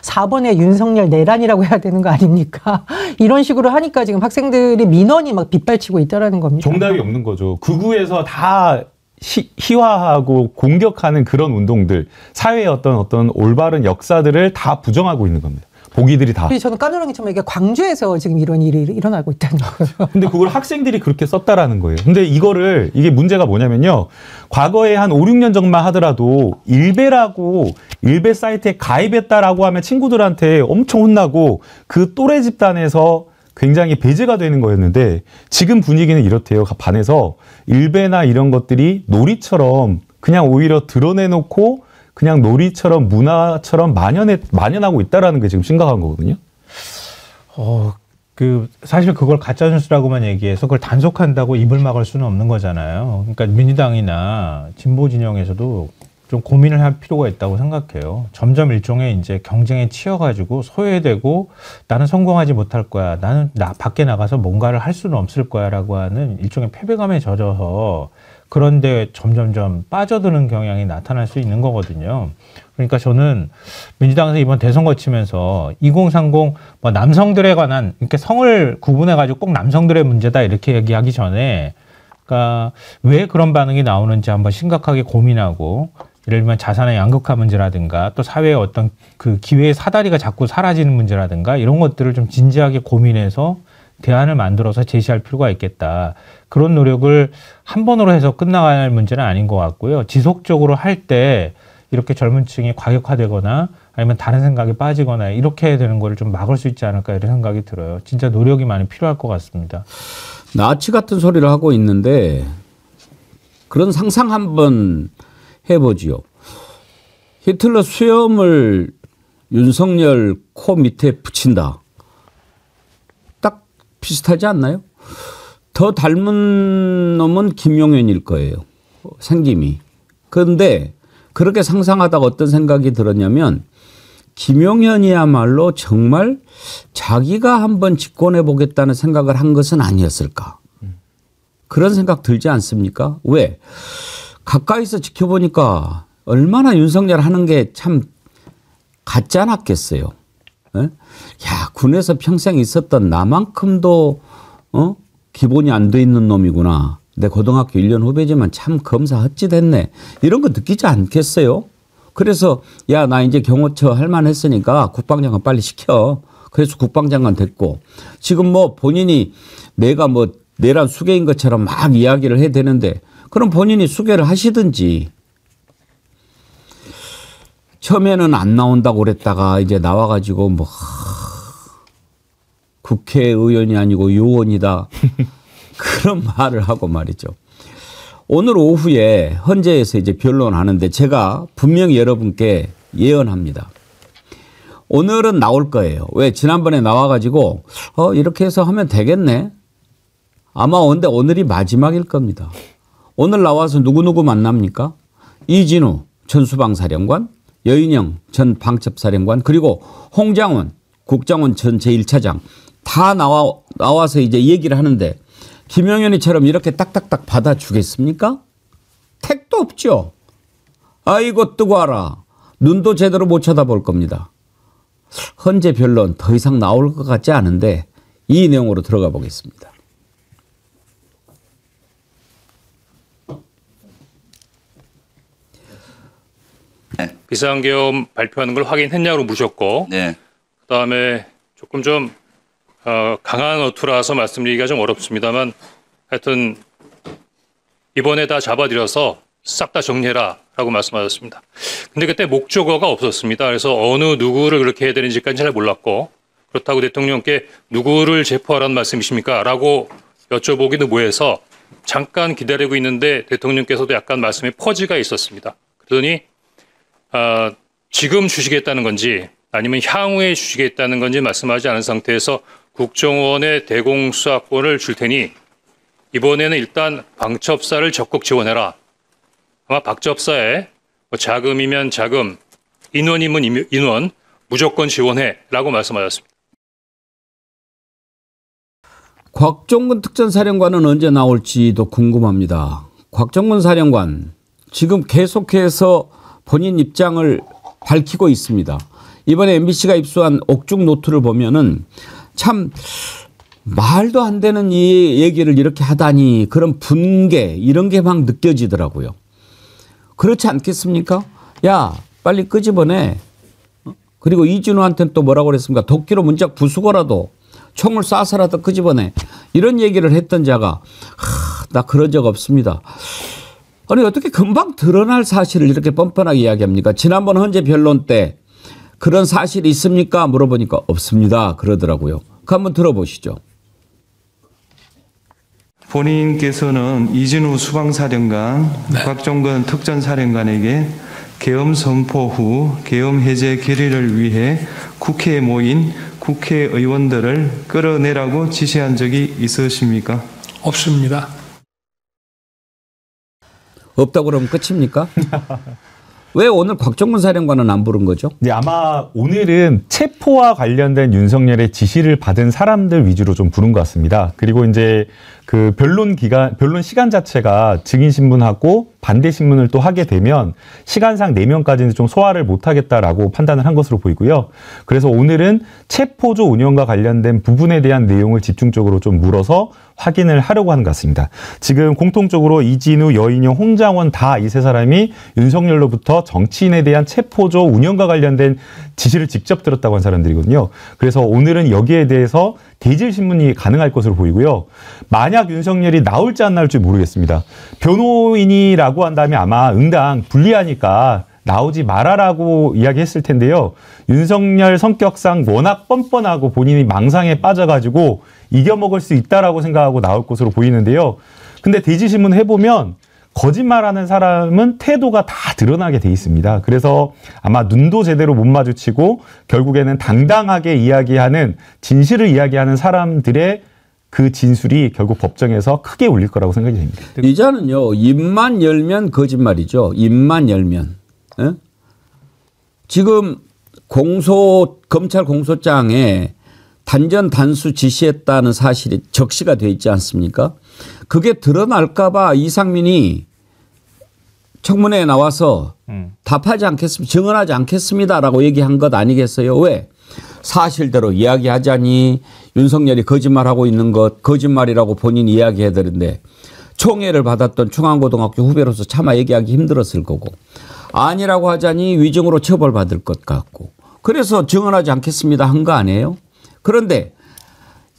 4번에 윤석열 내란이라고 해야 되는 거 아닙니까? 이런 식으로 하니까 지금 학생들이 민원이 막 빗발치고 있다는 겁니다. 정답이 없는 거죠. 극우에서 다 희화하고 공격하는 그런 운동들, 사회의 어떤 올바른 역사들을 다 부정하고 있는 겁니다. 보기들이 다. 저는 까누랑이 처럼 이게 광주에서 지금 이런 일이 일어나고 있다는 거예요. 근데 그걸 학생들이 그렇게 썼다라는 거예요. 근데 이게 문제가 뭐냐면요. 과거에 한 5, 6년 전만 하더라도 일베라고, 일베 사이트에 가입했다라고 하면 친구들한테 엄청 혼나고 그 또래 집단에서 굉장히 배제가 되는 거였는데, 지금 분위기는 이렇대요. 반해서 일베나 이런 것들이 놀이처럼 그냥 오히려 드러내놓고 그냥 놀이처럼 문화처럼 만연하고 있다라는 게 지금 심각한 거거든요. 사실 그걸 가짜뉴스라고만 얘기해서 그걸 단속한다고 입을 막을 수는 없는 거잖아요. 그러니까 민주당이나 진보 진영에서도 좀 고민을 할 필요가 있다고 생각해요. 점점 일종의 이제 경쟁에 치여가지고 소외되고 나는 성공하지 못할 거야. 나는 밖에 나가서 뭔가를 할 수는 없을 거야라고 하는 일종의 패배감에 젖어서 그런데 점점점 빠져드는 경향이 나타날 수 있는 거거든요. 그러니까 저는 민주당에서 이번 대선 거치면서 2030 뭐 남성들에 관한, 이렇게 성을 구분해가지고 꼭 남성들의 문제다 이렇게 얘기하기 전에, 그러니까 왜 그런 반응이 나오는지 한번 심각하게 고민하고, 예를 들면 자산의 양극화 문제라든가 또 사회의 어떤 그 기회의 사다리가 자꾸 사라지는 문제라든가 이런 것들을 좀 진지하게 고민해서 대안을 만들어서 제시할 필요가 있겠다. 그런 노력을 한 번으로 해서 끝나갈 문제는 아닌 것 같고요. 지속적으로 할 때 이렇게 젊은 층이 과격화되거나 아니면 다른 생각에 빠지거나 이렇게 되는 거를 좀 막을 수 있지 않을까 이런 생각이 들어요. 진짜 노력이 많이 필요할 것 같습니다. 나치 같은 소리를 하고 있는데 그런 상상 한번 해보지요. 히틀러 수염을 윤석열 코 밑에 붙인다. 딱 비슷하지 않나요? 더 닮은 놈은 김용현일 거예요. 생김이. 그런데 그렇게 상상하다가 어떤 생각이 들었냐면 김용현이야말로 정말 자기가 한번 집권해 보겠다는 생각을 한 것은 아니었을까. 그런 생각 들지 않습니까? 왜? 가까이서 지켜보니까 얼마나 윤석열 하는 게 참 같지 않았겠어요. 예? 야, 군에서 평생 있었던 나만큼도 기본이 안 돼 있는 놈이구나. 내 고등학교 1년 후배지만 참 검사 헛짓했네. 이런 거 느끼지 않겠어요? 그래서 야, 나 이제 경호처 할 만했으니까 국방장관 빨리 시켜. 그래서 국방장관 됐고 지금 뭐 본인이 내가 뭐 내란 수괴인 것처럼 막 이야기를 해야 되는데 그럼 본인이 수괴를 하시든지. 처음에는 안 나온다고 그랬다가 이제 나와가지고 뭐 국회의원이 아니고 요원이다. 그런 말을 하고 말이죠. 오늘 오후에 헌재에서 이제 변론하는데 제가 분명히 여러분께 예언합니다. 오늘은 나올 거예요. 왜? 지난번에 나와가지고 이렇게 해서 하면 되겠네. 아마 근데 오늘이 마지막일 겁니다. 오늘 나와서 누구누구 만납니까? 이진우 전 수방사령관, 여인영 전 방첩사령관, 그리고 홍장원 국정원 전 제1차장 다 나와서 이제 얘기를 하는데 김용현이처럼 이렇게 딱딱딱 받아주겠습니까? 택도 없죠. 아이고 뜨고 와라. 눈도 제대로 못 쳐다볼 겁니다. 헌재 변론 더 이상 나올 것 같지 않은데 이 내용으로 들어가 보겠습니다. 네. 비상계엄 발표하는 걸 확인했냐고 물으셨고, 네. 그다음에 조금 좀 강한 어투라서 말씀드리기가 좀 어렵습니다만 하여튼 이번에 다 잡아들여서 싹 다 정리해라라고 말씀하셨습니다. 근데 그때 목적어가 없었습니다. 그래서 어느 누구를 그렇게 해야 되는지까지 잘 몰랐고 그렇다고 대통령께 누구를 체포하라는 말씀이십니까? 라고 여쭤보기도 뭐해서 잠깐 기다리고 있는데 대통령께서도 약간 말씀에 퍼지가 있었습니다. 그러더니 지금 주시겠다는 건지 아니면 향후에 주시겠다는 건지 말씀하지 않은 상태에서 국정원의 대공수사권을 줄 테니 이번에는 일단 방첩사를 적극 지원해라. 아마 방첩사에 자금이면 자금, 인원이면 인원 무조건 지원해라고 말씀하셨습니다. 곽종근 특전사령관은 언제 나올지도 궁금합니다. 곽종근 사령관 지금 계속해서 본인 입장을 밝히고 있습니다. 이번에 MBC가 입수한 옥중 노트를 보면은 참 말도 안 되는 이 얘기를 이렇게 하다니 그런 분개 이런 게 막 느껴지더라고요. 그렇지 않겠습니까? 야, 빨리 끄집어내. 그리고 이진우한테는 또 뭐라고 그랬습니까? 도끼로 문짝 부수고라도 총을 쏴서라도 끄집어내. 이런 얘기를 했던 자가 나 그런 적 없습니다. 아니 어떻게 금방 드러날 사실을 이렇게 뻔뻔하게 이야기합니까? 지난번 헌재 변론 때 그런 사실이 있습니까? 물어보니까 없습니다. 그러더라고요. 그 한번 들어보시죠. 본인께서는 이진우 수방사령관, 네. 곽종근 특전사령관에게 계엄 선포 후 계엄 해제 결의를 위해 국회에 모인 국회의원들을 끌어내라고 지시한 적이 있으십니까? 없습니다. 없다고 그러면 끝입니까? 왜 오늘 곽종근 사령관은 안 부른 거죠? 네, 아마 오늘은 체포와 관련된 윤석열의 지시를 받은 사람들 위주로 좀 부른 것 같습니다. 그리고 이제 그 변론 시간 자체가 증인 신문하고 반대 신문을 또 하게 되면 시간상 내면까지는 좀 소화를 못하겠다라고 판단을 한 것으로 보이고요. 그래서 오늘은 체포조 운영과 관련된 부분에 대한 내용을 집중적으로 좀 물어서 확인을 하려고 하는 것 같습니다. 지금 공통적으로 이진우, 여인영, 홍장원 다 이 세 사람이 윤석열로부터 정치인에 대한 체포조 운영과 관련된 지시를 직접 들었다고 한 사람들이거든요. 그래서 오늘은 여기에 대해서 대질 신문이 가능할 것으로 보이고요. 만약 윤석열이 나올지 안 나올지 모르겠습니다. 변호인이라고 한다면 아마 응당 불리하니까 나오지 말아라고 이야기했을 텐데요. 윤석열 성격상 워낙 뻔뻔하고 본인이 망상에 빠져가지고 이겨먹을 수 있다라고 생각하고 나올 것으로 보이는데요. 근데 대지신문 해보면 거짓말하는 사람은 태도가 다 드러나게 돼 있습니다. 그래서 아마 눈도 제대로 못 마주치고 결국에는 당당하게 이야기하는, 진실을 이야기하는 사람들의 그 진술이 결국 법정에서 크게 울릴 거라고 생각이 됩니다. 이자는요, 입만 열면 거짓말이죠. 입만 열면. 에? 지금 검찰 공소장에 단전 단수 지시했다는 사실이 적시가 돼 있지 않습니까? 그게 드러날까봐 이상민이 청문회에 나와서 답하지 않겠습니다. 증언하지 않겠습니다라고 얘기한 것 아니겠어요? 왜? 사실대로 이야기하자니 윤석열이 거짓말하고 있는 것 거짓말이라고 본인이 이야기해드는데 총애를 받았던 중앙고등학교 후배로서 차마 얘기하기 힘들었을 거고 아니라고 하자니 위증으로 처벌받을 것 같고 그래서 증언하지 않겠습니다 한 거 아니에요? 그런데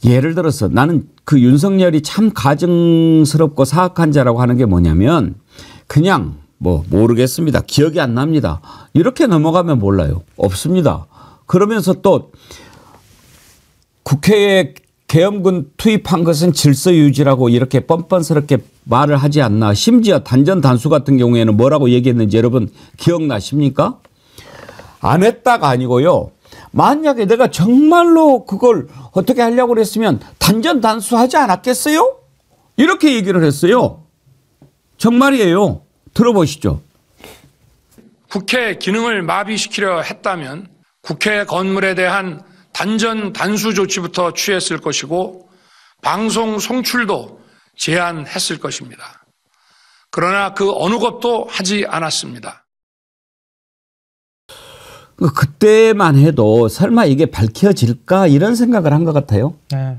예를 들어서 나는 그 윤석열이 참 가증스럽고 사악한 자라고 하는 게 뭐냐면 그냥 모르겠습니다. 기억이 안 납니다. 이렇게 넘어가면 몰라요. 없습니다. 그러면서 또 국회에 계엄군 투입한 것은 질서 유지라고 이렇게 뻔뻔스럽게 말을 하지 않나. 심지어 단전 단수 같은 경우에는 뭐라고 얘기했는지 여러분 기억나십니까? 안 했다가 아니고요. 만약에 내가 정말로 그걸 어떻게 하려고 그랬으면 단전 단수하지 않았겠어요? 이렇게 얘기를 했어요. 정말이에요. 들어보시죠. 국회 기능을 마비시키려 했다면 국회 건물에 대한 단전 단수 조치부터 취했을 것이고 방송 송출도 제한했을 것입니다. 그러나 그 어느 것도 하지 않았습니다. 그때만 해도 설마 이게 밝혀질까 이런 생각을 한 것 같아요. 네.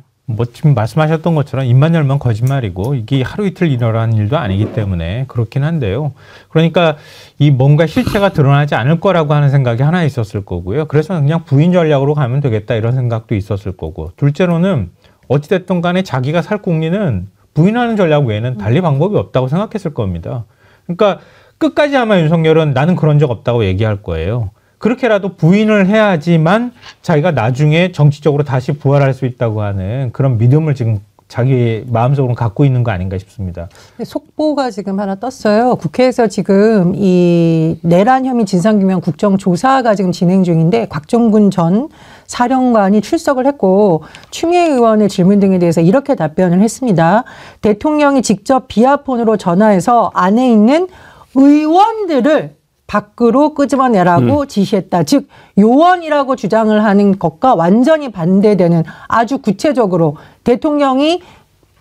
지금 말씀하셨던 것처럼 입만 열면 거짓말이고 이게 하루 이틀 일어난 일도 아니기 때문에 그렇긴 한데요. 그러니까 이 뭔가 실체가 드러나지 않을 거라고 하는 생각이 하나 있었을 거고요. 그래서 그냥 부인 전략으로 가면 되겠다 이런 생각도 있었을 거고 둘째로는 어찌됐든 간에 자기가 살 국민은 부인하는 전략 외에는 달리 방법이 없다고 생각했을 겁니다. 그러니까 끝까지 아마 윤석열은 나는 그런 적 없다고 얘기할 거예요. 그렇게라도 부인을 해야지만 자기가 나중에 정치적으로 다시 부활할 수 있다고 하는 그런 믿음을 지금 자기 마음속으로 갖고 있는 거 아닌가 싶습니다. 속보가 지금 하나 떴어요. 국회에서 지금 이 내란 혐의 진상규명 국정조사가 지금 진행 중인데 곽종근 전 사령관이 출석을 했고 추미애 의원의 질문 등에 대해서 이렇게 답변을 했습니다. 대통령이 직접 비아폰으로 전화해서 안에 있는 의원들을 밖으로 끄집어내라고 지시했다. 즉 요원이라고 주장을 하는 것과 완전히 반대되는 아주 구체적으로 대통령이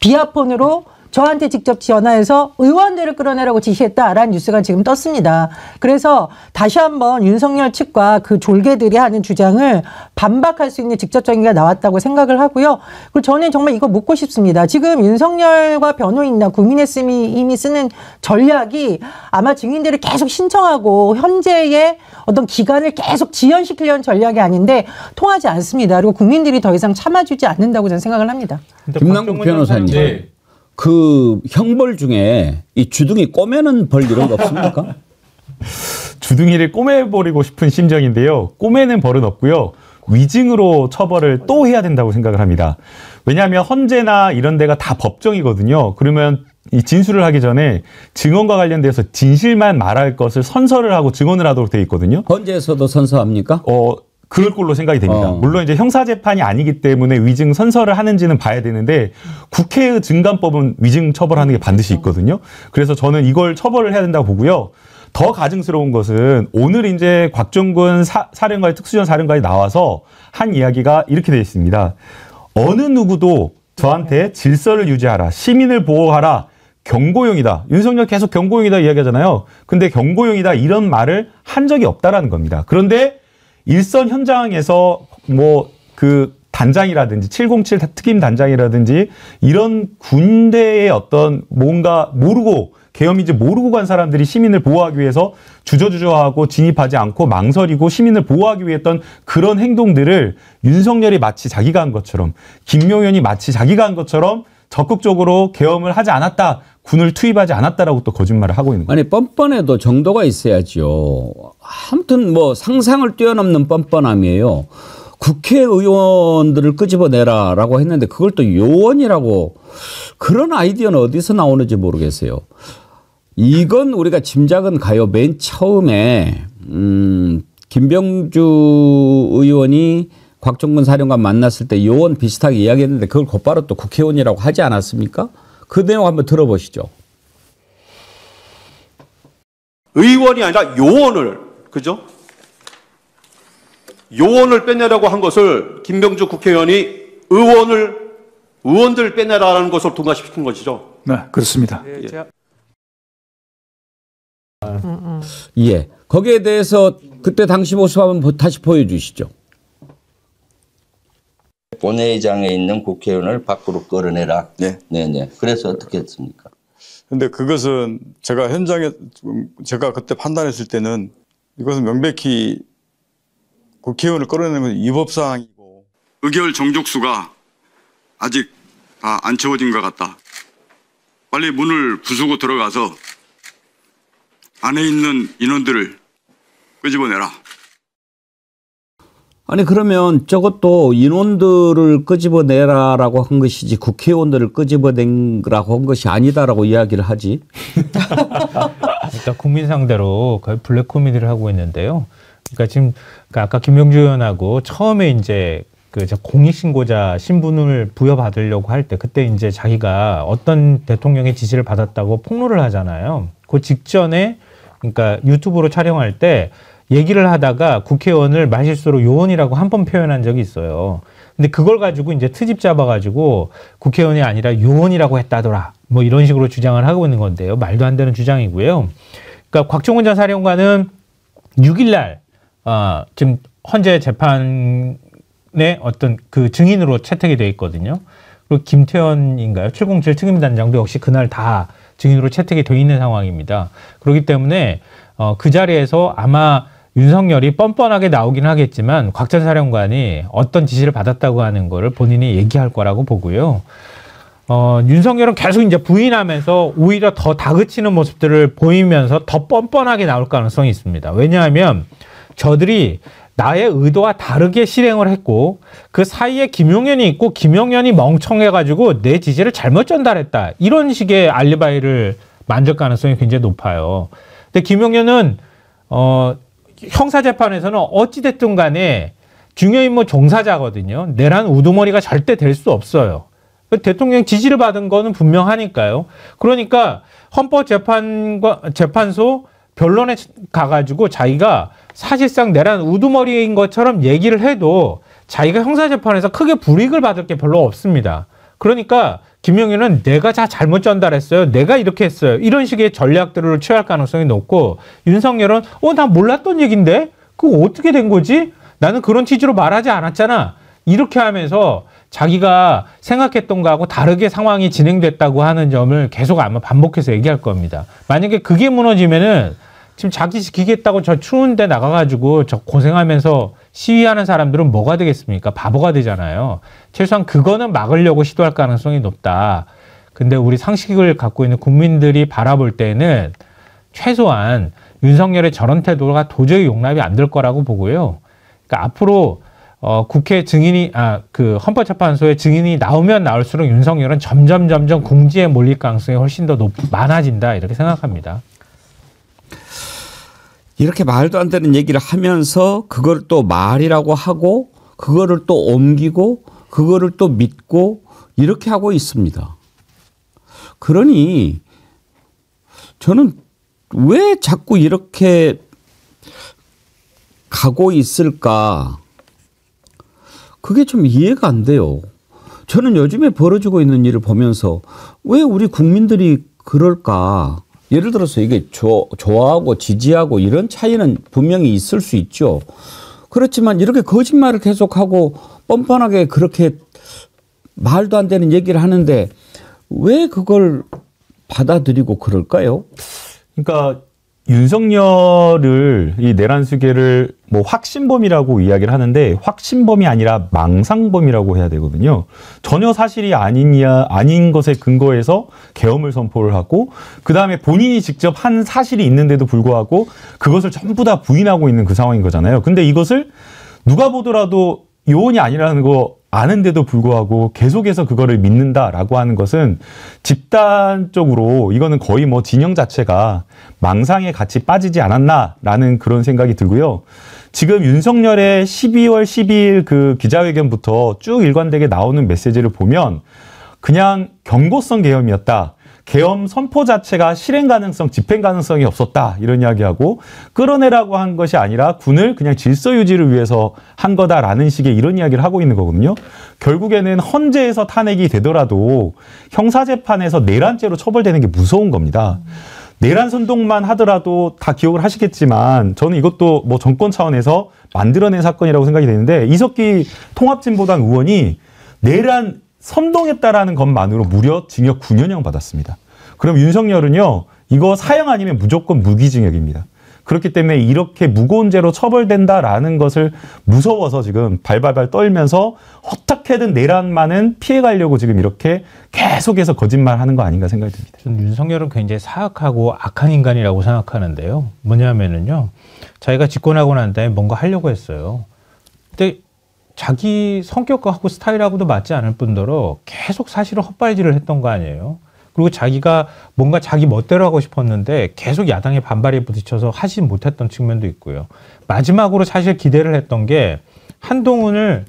비아폰으로 저한테 직접 전화해서 의원들을 끌어내라고 지시했다라는 뉴스가 지금 떴습니다. 그래서 다시 한번 윤석열 측과 그 졸개들이 하는 주장을 반박할 수 있는 직접적인 게 나왔다고 생각을 하고요. 그리고 저는 정말 이거 묻고 싶습니다. 지금 윤석열과 변호인이나 국민의힘이 쓰는 전략이 아마 증인들을 계속 신청하고 현재의 어떤 기간을 계속 지연시키려는 전략이 아닌데 통하지 않습니다. 그리고 국민들이 더 이상 참아주지 않는다고 저는 생각을 합니다. 김남국 변호사님. 네. 그 형벌 중에 이 주둥이 꼬매는 벌 이런 거 없습니까? 주둥이를 꼬매버리고 싶은 심정인데요. 꼬매는 벌은 없고요. 위증으로 처벌을 또 해야 된다고 생각을 합니다. 왜냐하면 헌재나 이런 데가 다 법정이거든요. 그러면 이 진술을 하기 전에 증언과 관련돼서 진실만 말할 것을 선서를 하고 증언을 하도록 되어 있거든요. 헌재에서도 선서합니까? 그럴 걸로 생각이 됩니다. 물론 이제 형사재판이 아니기 때문에 위증 선서를 하는지는 봐야 되는데 국회의 증감법은 위증 처벌하는 게 반드시 있거든요. 그래서 저는 이걸 처벌을 해야 된다고 보고요. 더 가증스러운 것은 오늘 이제 곽종근 사령관의 특수전 사령관이 나와서 한 이야기가 이렇게 되어 있습니다. 어느 누구도 저한테 질서를 유지하라, 시민을 보호하라, 경고용이다. 윤석열 계속 경고용이다 이야기하잖아요. 근데 경고용이다 이런 말을 한 적이 없다라는 겁니다. 그런데 일선 현장에서 뭐 그 단장이라든지 707 특임 단장이라든지 이런 군대의 어떤 뭔가 모르고 계엄인지 모르고 간 사람들이 시민을 보호하기 위해서 주저주저하고 진입하지 않고 망설이고 시민을 보호하기 위해 했던 그런 행동들을 윤석열이 마치 자기가 한 것처럼 김용현이 마치 자기가 한 것처럼 적극적으로 계엄을 하지 않았다. 군을 투입하지 않았다라고 또 거짓말을 하고 있는 거예요. 아니 뻔뻔해도 정도가 있어야죠. 아무튼 뭐 상상을 뛰어넘는 뻔뻔함이에요. 국회의원들을 끄집어내라라고 했는데 그걸 또 요원이라고 그런 아이디어는 어디서 나오는지 모르겠어요. 이건 우리가 짐작은 가요. 맨 처음에 김병주 의원이 곽종근 사령관 만났을 때 요원 비슷하게 이야기했는데 그걸 곧바로 또 국회의원이라고 하지 않았습니까? 그 내용 한번 들어보시죠. 의원이 아니라 요원을, 그죠? 요원을 빼내라고 한 것을 김병주 국회의원이 의원들 빼내라는 것을 통과시킨 것이죠. 네, 그렇습니다. 예. 거기에 대해서 그때 당시 모습 한번 다시 보여주시죠. 본회의장에 있는 국회의원을 밖으로 끌어내라. 네. 네네. 그래서 어떻게 했습니까? 근데 그것은 제가 현장에, 제가 그때 판단했을 때는 이것은 명백히 국회의원을 끌어내는 것은 위법사항이고 의결 정족수가 아직 다 안 채워진 것 같다. 빨리 문을 부수고 들어가서 안에 있는 인원들을 끄집어내라. 아니 그러면 저것도 인원들을 끄집어내라라고 한 것이지 국회의원들을 끄집어내라고 한 것이 아니다라고 이야기를 하지. 일단 국민 상대로 거의 블랙 코미디를 하고 있는데요. 그러니까 지금 아까 김병주 의원하고 처음에 이제 그 공익신고자 신분을 부여받으려고 할 때 그때 이제 자기가 어떤 대통령의 지시를 받았다고 폭로를 하잖아요. 그 직전에 그러니까 유튜브로 촬영할 때 얘기를 하다가 국회의원을 말실수로 요원이라고 한 번 표현한 적이 있어요. 근데 그걸 가지고 이제 트집 잡아가지고 국회의원이 아니라 요원이라고 했다더라. 뭐 이런 식으로 주장을 하고 있는 건데요. 말도 안 되는 주장이고요. 그러니까 곽종근 전 사령관은 6일날 지금 헌재 재판의 어떤 그 증인으로 채택이 돼 있거든요. 그리고 김태현인가요? 707 특임단장도 역시 그날 다 증인으로 채택이 돼 있는 상황입니다. 그렇기 때문에 그 자리에서 아마 윤석열이 뻔뻔하게 나오긴 하겠지만 곽 전 사령관이 어떤 지시를 받았다고 하는 거를 본인이 얘기할 거라고 보고요. 윤석열은 계속 이제 부인하면서 오히려 더 다그치는 모습들을 보이면서 더 뻔뻔하게 나올 가능성이 있습니다. 왜냐하면 저들이 나의 의도와 다르게 실행을 했고 그 사이에 김용현이 있고 김용현이 멍청해가지고 내 지시를 잘못 전달했다. 이런 식의 알리바이를 만들 가능성이 굉장히 높아요. 근데 김용현은 형사재판에서는 어찌됐든 간에 중요임무 종사자거든요. 내란 우두머리가 절대 될 수 없어요. 대통령 지시를 받은 거는 분명하니까요. 그러니까 헌법재판소 변론에 가가지고 자기가 사실상 내란 우두머리인 것처럼 얘기를 해도 자기가 형사재판에서 크게 불이익을 받을 게 별로 없습니다. 그러니까 김용현은 내가 다 잘못 전달했어요. 내가 이렇게 했어요. 이런 식의 전략들을 취할 가능성이 높고 윤석열은 나 몰랐던 얘기인데 그거 어떻게 된 거지? 나는 그런 취지로 말하지 않았잖아. 이렇게 하면서 자기가 생각했던 거하고 다르게 상황이 진행됐다고 하는 점을 계속 아마 반복해서 얘기할 겁니다. 만약에 그게 무너지면은 지금 자기 지키겠다고 저 추운 데 나가가지고 저 고생하면서 시위하는 사람들은 뭐가 되겠습니까? 바보가 되잖아요. 최소한 그거는 막으려고 시도할 가능성이 높다. 근데 우리 상식을 갖고 있는 국민들이 바라볼 때는 최소한 윤석열의 저런 태도가 도저히 용납이 안 될 거라고 보고요. 그러니까 앞으로 국회 증인이 그 헌법재판소의 증인이 나오면 나올수록 윤석열은 점점 궁지에 몰릴 가능성이 훨씬 더 많아진다 이렇게 생각합니다. 이렇게 말도 안 되는 얘기를 하면서 그걸 또 말이라고 하고 그거를 또 옮기고 그거를 또 믿고 이렇게 하고 있습니다. 그러니 저는 왜 자꾸 이렇게 가고 있을까? 그게 좀 이해가 안 돼요. 저는 요즘에 벌어지고 있는 일을 보면서 왜 우리 국민들이 그럴까? 예를 들어서 이게 좋아하고 지지하고 이런 차이는 분명히 있을 수 있죠. 그렇지만 이렇게 거짓말을 계속하고 뻔뻔하게 그렇게 말도 안 되는 얘기를 하는데 왜 그걸 받아들이고 그럴까요? 그러니까 윤석열을 이 내란수계를 뭐 확신범이라고 이야기를 하는데 확신범이 아니라 망상범이라고 해야 되거든요. 전혀 사실이 아닌 것에 근거해서 계엄을 선포를 하고 그다음에 본인이 직접 한 사실이 있는데도 불구하고 그것을 전부 다 부인하고 있는 그 상황인 거잖아요. 근데 이것을 누가 보더라도 요원이 아니라는 거 아는데도 불구하고 계속해서 그거를 믿는다라고 하는 것은 집단적으로 이거는 거의 뭐 진영 자체가 망상에 같이 빠지지 않았나라는 그런 생각이 들고요. 지금 윤석열의 12월 12일 그 기자회견부터 쭉 일관되게 나오는 메시지를 보면 그냥 경고성 계엄이었다. 계엄 선포 자체가 실행 가능성, 집행 가능성이 없었다. 이런 이야기하고 끌어내라고 한 것이 아니라 군을 그냥 질서 유지를 위해서 한 거다라는 식의 이런 이야기를 하고 있는 거거든요. 결국에는 헌재에서 탄핵이 되더라도 형사재판에서 내란죄로 처벌되는 게 무서운 겁니다. 내란 선동만 하더라도 다 기억을 하시겠지만 저는 이것도 뭐 정권 차원에서 만들어낸 사건이라고 생각이 되는데 이석기 통합진보당 의원이 내란 선동했다라는 것만으로 무려 징역 9년형 받았습니다. 그럼 윤석열은요, 이거 사형 아니면 무조건 무기징역입니다. 그렇기 때문에 이렇게 무거운 죄로 처벌된다라는 것을 무서워서 지금 발발발 떨면서 어떻게든 내란만은 피해가려고 지금 이렇게 계속해서 거짓말하는 거 아닌가 생각이 듭니다. 저는 윤석열은 굉장히 사악하고 악한 인간이라고 생각하는데요. 뭐냐면은요, 자기가 집권하고 난 다음에 뭔가 하려고 했어요. 근데 자기 성격하고 스타일하고도 맞지 않을 뿐더러 계속 사실은 헛발질을 했던 거 아니에요. 그리고 자기가 뭔가 자기 멋대로 하고 싶었는데 계속 야당의 반발에 부딪혀서 하지 못했던 측면도 있고요. 마지막으로 사실 기대를 했던 게 한동훈을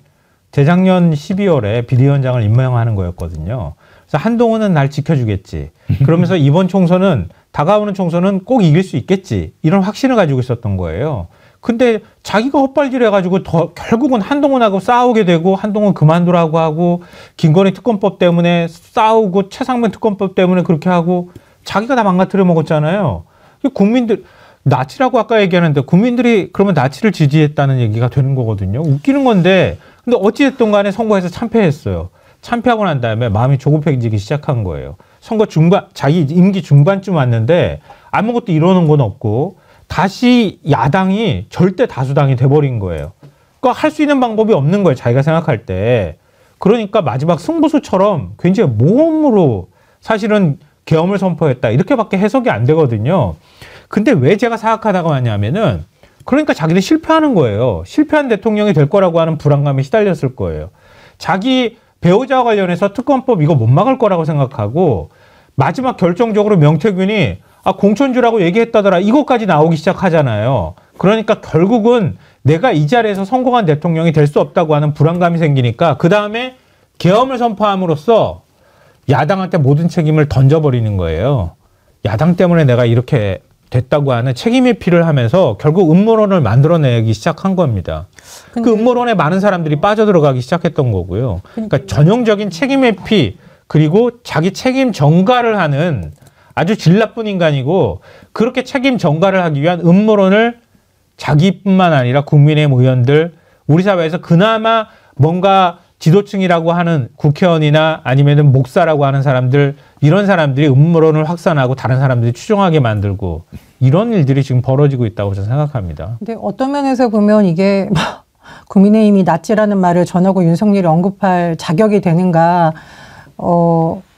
재작년 12월에 비대위원장을 임명하는 거였거든요. 그래서 한동훈은 날 지켜주겠지. 그러면서 이번 총선은 다가오는 총선은 꼭 이길 수 있겠지. 이런 확신을 가지고 있었던 거예요. 근데 자기가 헛발질해가지고 결국은 한동훈하고 싸우게 되고 한동훈 그만두라고 하고 김건희 특검법 때문에 싸우고 최상면 특검법 때문에 그렇게 하고 자기가 다 망가뜨려 먹었잖아요. 국민들 나치라고 아까 얘기하는데 국민들이 그러면 나치를 지지했다는 얘기가 되는 거거든요. 웃기는 건데 근데 어찌됐든 간에 선거에서 참패했어요. 참패하고 난 다음에 마음이 조급해지기 시작한 거예요. 선거 중반 자기 임기 중반쯤 왔는데 아무것도 이루는 건 없고 다시 야당이 절대 다수당이 돼버린 거예요. 그러니까 할 수 있는 방법이 없는 거예요. 자기가 생각할 때. 그러니까 마지막 승부수처럼 굉장히 모험으로 사실은 계엄을 선포했다. 이렇게밖에 해석이 안 되거든요. 근데 왜 제가 사악하다고 하냐면은 그러니까 자기들 실패하는 거예요. 실패한 대통령이 될 거라고 하는 불안감에 시달렸을 거예요. 자기 배우자와 관련해서 특검법 이거 못 막을 거라고 생각하고 마지막 결정적으로 명태균이 공천주라고 얘기했다더라. 이것까지 나오기 시작하잖아요. 그러니까 결국은 내가 이 자리에서 성공한 대통령이 될 수 없다고 하는 불안감이 생기니까 그 다음에 계엄을 선포함으로써 야당한테 모든 책임을 던져버리는 거예요. 야당 때문에 내가 이렇게 됐다고 하는 책임 회피를 하면서 결국 음모론을 만들어내기 시작한 겁니다. 그 음모론에 많은 사람들이 빠져들어가기 시작했던 거고요. 그러니까 전형적인 책임 회피 그리고 자기 책임 전가를 하는 아주 질 나쁜 인간이고 그렇게 책임 전가를 하기 위한 음모론을 자기뿐만 아니라 국민의힘 의원들 우리 사회에서 그나마 뭔가 지도층이라고 하는 국회의원이나 아니면은 목사라고 하는 사람들 이런 사람들이 음모론을 확산하고 다른 사람들이 추종하게 만들고 이런 일들이 지금 벌어지고 있다고 저는 생각합니다. 근데 어떤 면에서 보면 이게 국민의힘이 나치라는 말을 전하고 윤석열이 언급할 자격이 되는가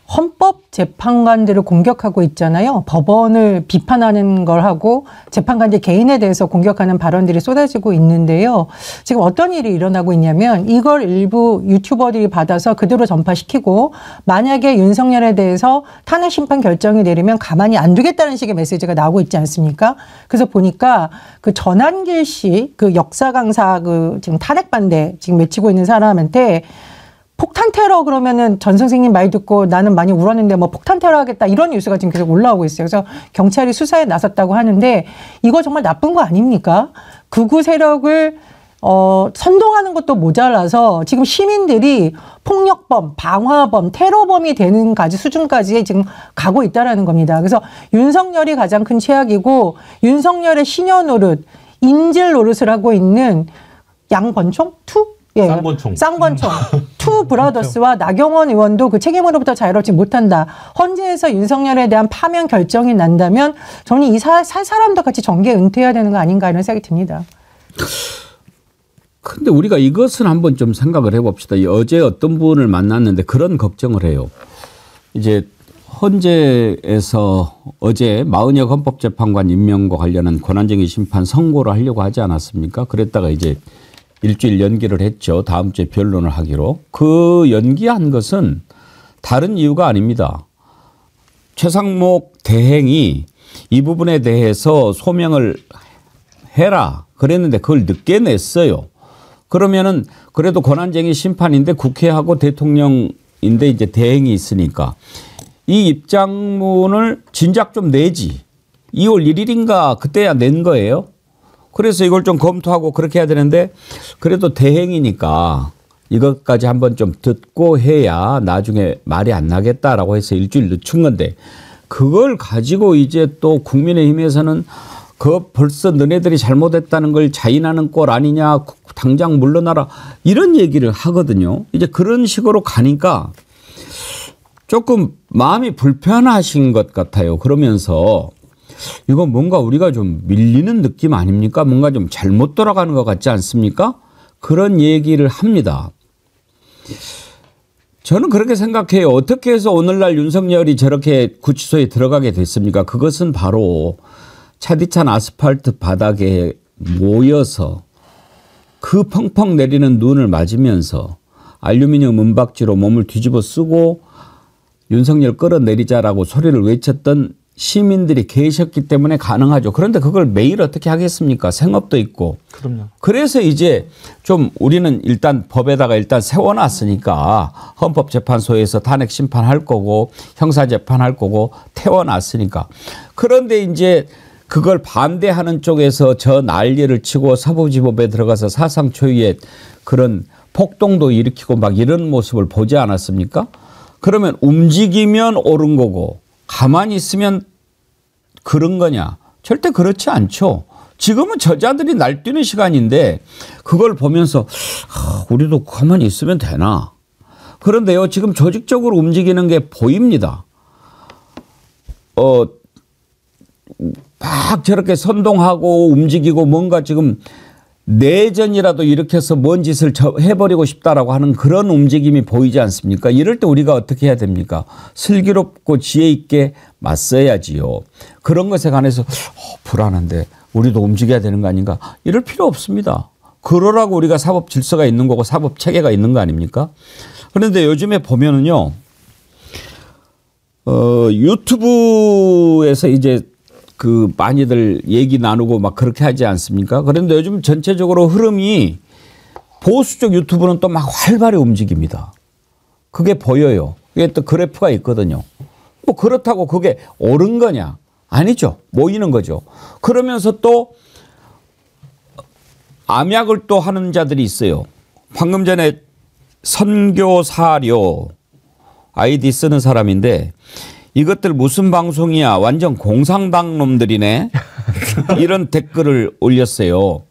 헌법재판관들을 공격하고 있잖아요. 법원을 비판하는 걸 하고 재판관들 개인에 대해서 공격하는 발언들이 쏟아지고 있는데요. 지금 어떤 일이 일어나고 있냐면 이걸 일부 유튜버들이 받아서 그대로 전파시키고 만약에 윤석열에 대해서 탄핵 심판 결정이 내리면 가만히 안 두겠다는 식의 메시지가 나오고 있지 않습니까? 그래서 보니까 그 전한길 씨, 그 역사 강사 그 지금 탄핵 반대 지금 외치고 있는 사람한테 폭탄 테러 그러면은 전 선생님 말 듣고 나는 많이 울었는데 뭐 폭탄 테러 하겠다 이런 뉴스가 지금 계속 올라오고 있어요. 그래서 경찰이 수사에 나섰다고 하는데 이거 정말 나쁜 거 아닙니까? 극우 세력을 선동하는 것도 모자라서 지금 시민들이 폭력범, 방화범, 테러범이 되는 수준까지 지금 가고 있다라는 겁니다. 그래서 윤석열이 가장 큰 최악이고 윤석열의 신여 노릇, 인질 노릇을 하고 있는 양권총? 쌍권총. 투 브라더스와 나경원 의원도 그 책임으로부터 자유롭지 못한다. 헌재에서 윤석열에 대한 파면 결정이 난다면 저는 이 사람도 같이 정계 은퇴해야 되는 거 아닌가 이런 생각이 듭니다. 근데 우리가 이것은 한번 좀 생각을 해봅시다. 어제 어떤 분을 만났는데 그런 걱정을 해요. 이제 헌재에서 어제 마은혁 헌법재판관 임명과 관련한 권한쟁의 심판 선고를 하려고 하지 않았습니까? 그랬다가 이제 일주일 연기를 했죠. 다음 주에 변론을 하기로. 그 연기한 것은 다른 이유가 아닙니다. 최상목 대행이 이 부분에 대해서 소명을 해라 그랬는데 그걸 늦게 냈어요. 그러면은 그래도 권한쟁의 심판인데 국회하고 대통령인데 이제 대행이 있으니까 이 입장문을 진작 좀 내지. 2월 1일인가 그때야 낸 거예요. 그래서 이걸 좀 검토하고 그렇게 해야 되는데 그래도 대행이니까 이것까지 한번 좀 듣고 해야 나중에 말이 안 나겠다라고 해서 일주일 늦춘 건데 그걸 가지고 이제 또 국민의힘에서는 벌써 너네들이 잘못했다는 걸 자인하는 꼴 아니냐 당장 물러나라 이런 얘기를 하거든요. 이제 그런 식으로 가니까 조금 마음이 불편하신 것 같아요. 그러면서 이건 뭔가 우리가 좀 밀리는 느낌 아닙니까? 뭔가 좀 잘못 돌아가는 것 같지 않습니까? 그런 얘기를 합니다. 저는 그렇게 생각해요. 어떻게 해서 오늘날 윤석열이 저렇게 구치소에 들어가게 됐습니까? 그것은 바로 차디찬 아스팔트 바닥에 모여서 그 펑펑 내리는 눈을 맞으면서 알루미늄 은박지로 몸을 뒤집어 쓰고 윤석열 끌어내리자라고 소리를 외쳤던 시민들이 계셨기 때문에 가능하죠. 그런데 그걸 매일 어떻게 하겠습니까? 생업도 있고. 그럼요. 그래서 이제 좀 우리는 일단 법에다가 일단 세워놨으니까 헌법재판소에서 탄핵 심판할 거고 형사재판할 거고 태워놨으니까. 그런데 이제 그걸 반대하는 쪽에서 저 난리를 치고 사법지법에 들어가서 사상 초유의 그런 폭동도 일으키고 막 이런 모습을 보지 않았습니까? 그러면 움직이면 옳은 거고 가만히 있으면 그런 거냐? 절대 그렇지 않죠. 지금은 저자들이 날뛰는 시간인데 그걸 보면서 우리도 가만히 있으면 되나? 그런데요, 지금 조직적으로 움직이는 게 보입니다. 막 저렇게 선동하고 움직이고 뭔가 지금 내전이라도 일으켜서 뭔 짓을 해버리고 싶다라고 하는 그런 움직임이 보이지 않습니까? 이럴 때 우리가 어떻게 해야 됩니까? 슬기롭고 지혜 있게 맞서야지요. 그런 것에 관해서 불안한데 우리도 움직여야 되는 거 아닌가? 이럴 필요 없습니다. 그러라고 우리가 사법 질서가 있는 거고 사법 체계가 있는 거 아닙니까? 그런데 요즘에 보면은요, 유튜브에서 이제 그 많이들 얘기 나누고 막 그렇게 하지 않습니까? 그런데 요즘 전체적으로 흐름이 보수 쪽 유튜브는 또 막 활발히 움직입니다. 그게 보여요. 그게 또 그래프가 있거든요. 뭐 그렇다고 그게 옳은 거냐? 아니죠. 모이는 거죠. 그러면서 또 암약을 또 하는 자들이 있어요. 방금 전에 선교사료 아이디 쓰는 사람인데 이것들 무슨 방송이야? 완전 공산당 놈들이네. 이런 댓글을 올렸어요.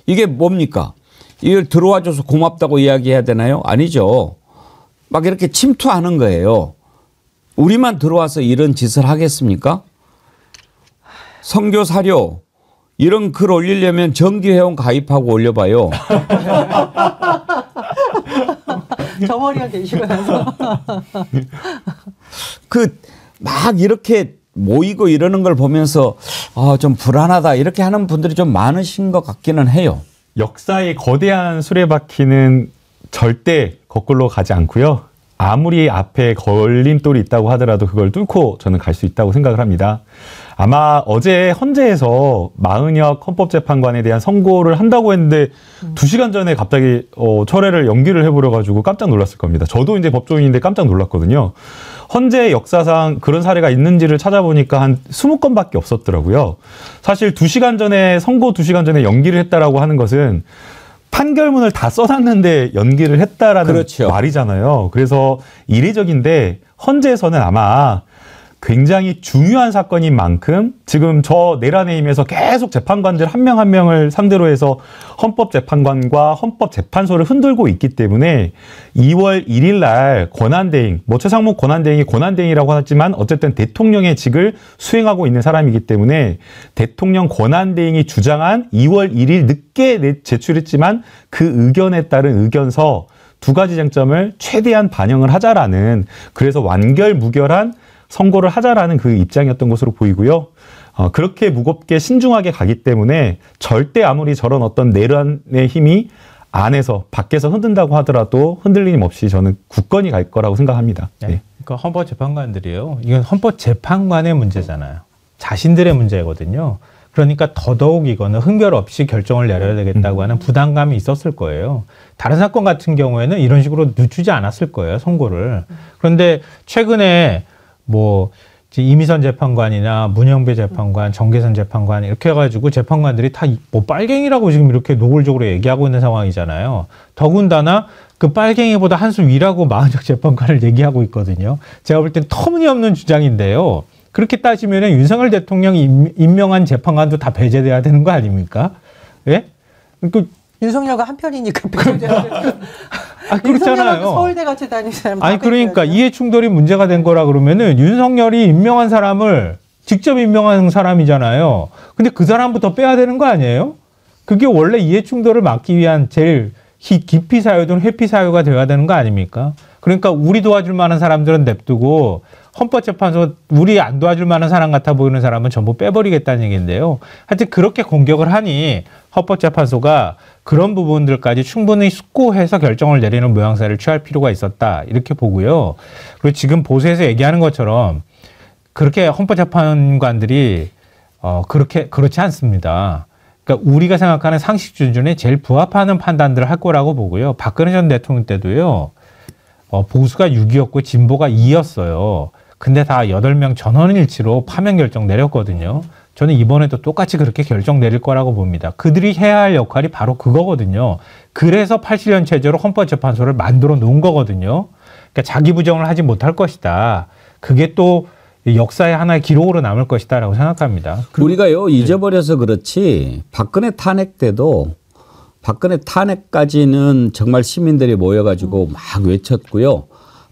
이게 뭡니까? 이걸 들어와줘서 고맙다고 이야기해야 되나요? 아니죠. 막 이렇게 침투하는 거예요. 우리만 들어와서 이런 짓을 하겠습니까? 선교사료 이런 글 올리려면 정기회원 가입하고 올려봐요. 저 머리가 되시고 나서. 막 이렇게 모이고 이러는 걸 보면서 좀 불안하다 이렇게 하는 분들이 좀 많으신 것 같기는 해요. 역사의 거대한 수레바퀴는 절대 거꾸로 가지 않고요. 아무리 앞에 걸림돌이 있다고 하더라도 그걸 뚫고 저는 갈 수 있다고 생각을 합니다. 아마 어제 헌재에서 마은혁 헌법재판관에 대한 선고를 한다고 했는데 2시간 전에 갑자기 철회를 연기를 해버려가지고 깜짝 놀랐을 겁니다. 저도 이제 법조인인데 깜짝 놀랐거든요. 헌재 역사상 그런 사례가 있는지를 찾아보니까 한 20건밖에 없었더라고요. 사실 2시간 전에 선고 2시간 전에 연기를 했다라고 하는 것은 판결문을 다 써놨는데 연기를 했다라는 그렇죠. 말이잖아요. 그래서 이례적인데 헌재에서는 아마 굉장히 중요한 사건인 만큼 지금 저 내란의 힘에서 계속 재판관들 한 명 한 명을 상대로 해서 헌법재판관과 헌법재판소를 흔들고 있기 때문에 2월 1일 날 권한대행, 뭐 최상목 권한대행이 권한대행이라고 하지만 어쨌든 대통령의 직을 수행하고 있는 사람이기 때문에 대통령 권한대행이 주장한 2월 1일 늦게 제출했지만 그 의견에 따른 의견서 두 가지 쟁점을 최대한 반영을 하자라는, 그래서 완결무결한 선고를 하자라는 그 입장이었던 것으로 보이고요. 그렇게 무겁게 신중하게 가기 때문에 절대 아무리 저런 어떤 내란의 힘이 안에서 밖에서 흔든다고 하더라도 흔들림 없이 저는 굳건히 갈 거라고 생각합니다. 네. 그러니까 헌법재판관들이요. 이건 헌법재판관의 문제잖아요. 자신들의 문제거든요. 그러니까 더더욱 이거는 흥결 없이 결정을 내려야 되겠다고 하는 부담감이 있었을 거예요. 다른 사건 같은 경우에는 이런 식으로 늦추지 않았을 거예요, 선고를. 그런데 최근에 뭐 이미선 재판관이나 문영배 재판관, 정계선 재판관 이렇게 해가지고 재판관들이 다 뭐 빨갱이라고 지금 이렇게 노골적으로 얘기하고 있는 상황이잖아요. 더군다나 그 빨갱이보다 한 수 위라고 마은혁 재판관을 얘기하고 있거든요. 제가 볼 땐 터무니없는 주장인데요. 그렇게 따지면은 윤석열 대통령이 임명한 재판관도 다 배제돼야 되는 거 아닙니까? 예? 그 윤석열과 한 편이니까 배제돼야 되는. 그렇잖아요. 서울대 같이 다니는 사람. 아니 그러니까 이해 충돌이 문제가 된 거라 그러면은 윤석열이 임명한 사람을 직접 임명한 사람이잖아요. 근데 그 사람부터 빼야 되는 거 아니에요? 그게 원래 이해 충돌을 막기 위한 제일 기피 사유든 회피 사유가 되어야 되는 거 아닙니까? 그러니까 우리 도와줄 만한 사람들은 냅두고 헌법재판소 우리 안 도와줄 만한 사람 같아 보이는 사람은 전부 빼버리겠다는 얘기인데요. 하여튼 그렇게 공격을 하니 헌법재판소가 그런 부분들까지 충분히 숙고해서 결정을 내리는 모양새를 취할 필요가 있었다. 이렇게 보고요. 그리고 지금 보수에서 얘기하는 것처럼 그렇게 헌법재판관들이 그렇지 않습니다. 그러니까 우리가 생각하는 상식 기준에 제일 부합하는 판단들을 할 거라고 보고요. 박근혜 전 대통령 때도요. 보수가 6이었고 진보가 2였어요. 근데 다 8명 전원일치로 파면 결정 내렸거든요. 저는 이번에도 똑같이 그렇게 결정 내릴 거라고 봅니다. 그들이 해야 할 역할이 바로 그거거든요. 그래서 87년 체제로 헌법재판소를 만들어 놓은 거거든요. 그러니까 자기 부정을 하지 못할 것이다. 그게 또 역사의 하나의 기록으로 남을 것이다라고 생각합니다. 우리가요 잊어버려서 그렇지 박근혜 탄핵 때도 박근혜 탄핵까지는 정말 시민들이 모여가지고 막 외쳤고요.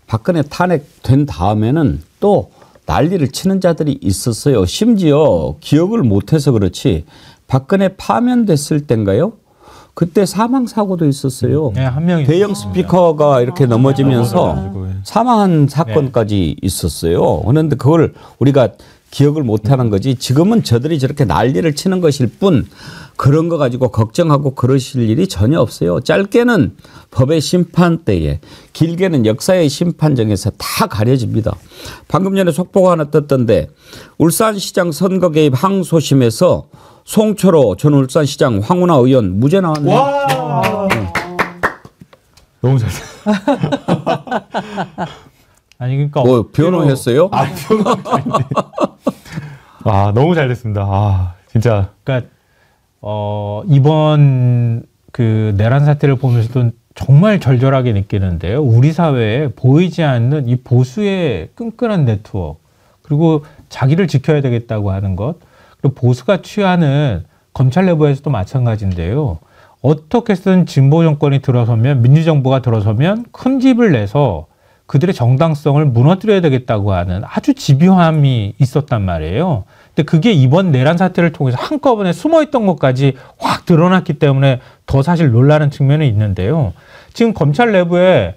박근혜 탄핵된 다음에는 또 난리를 치는 자들이 있었어요. 심지어 기억을 못해서 그렇지 박근혜 파면됐을 때인가요? 그때 사망사고도 있었어요. 네, 한 명이 대형 스피커가 이렇게 넘어지면서 사망한 사건까지 있었어요. 그런데 그걸 우리가 기억을 못하는 거지 지금은 저들이 저렇게 난리를 치는 것일 뿐 그런 거 가지고 걱정하고 그러실 일이 전혀 없어요. 짧게는 법의 심판대에 길게는 역사의 심판정에서 다 가려집니다. 방금 전에 속보가 하나 떴던데 울산시장 선거 개입 항소심에서 송철호 전 울산시장 황운하 의원 무죄 나왔네요. 와. 너무 잘. 아니 그러니까 뭐 변호했어요? 아 너무 잘 됐습니다. 아 진짜. 그러니까 이번 그 내란 사태를 보면서도 정말 절절하게 느끼는데요. 우리 사회에 보이지 않는 이 보수의 끈끈한 네트워크 그리고 자기를 지켜야 되겠다고 하는 것 그리고 보수가 취하는 검찰 내부에서도 마찬가지인데요. 어떻게 해서든 진보 정권이 들어서면 민주정부가 들어서면 큰 집을 내서 그들의 정당성을 무너뜨려야 되겠다고 하는 아주 집요함이 있었단 말이에요. 근데 그게 이번 내란 사태를 통해서 한꺼번에 숨어있던 것까지 확 드러났기 때문에 더 사실 놀라는 측면이 있는데요. 지금 검찰 내부에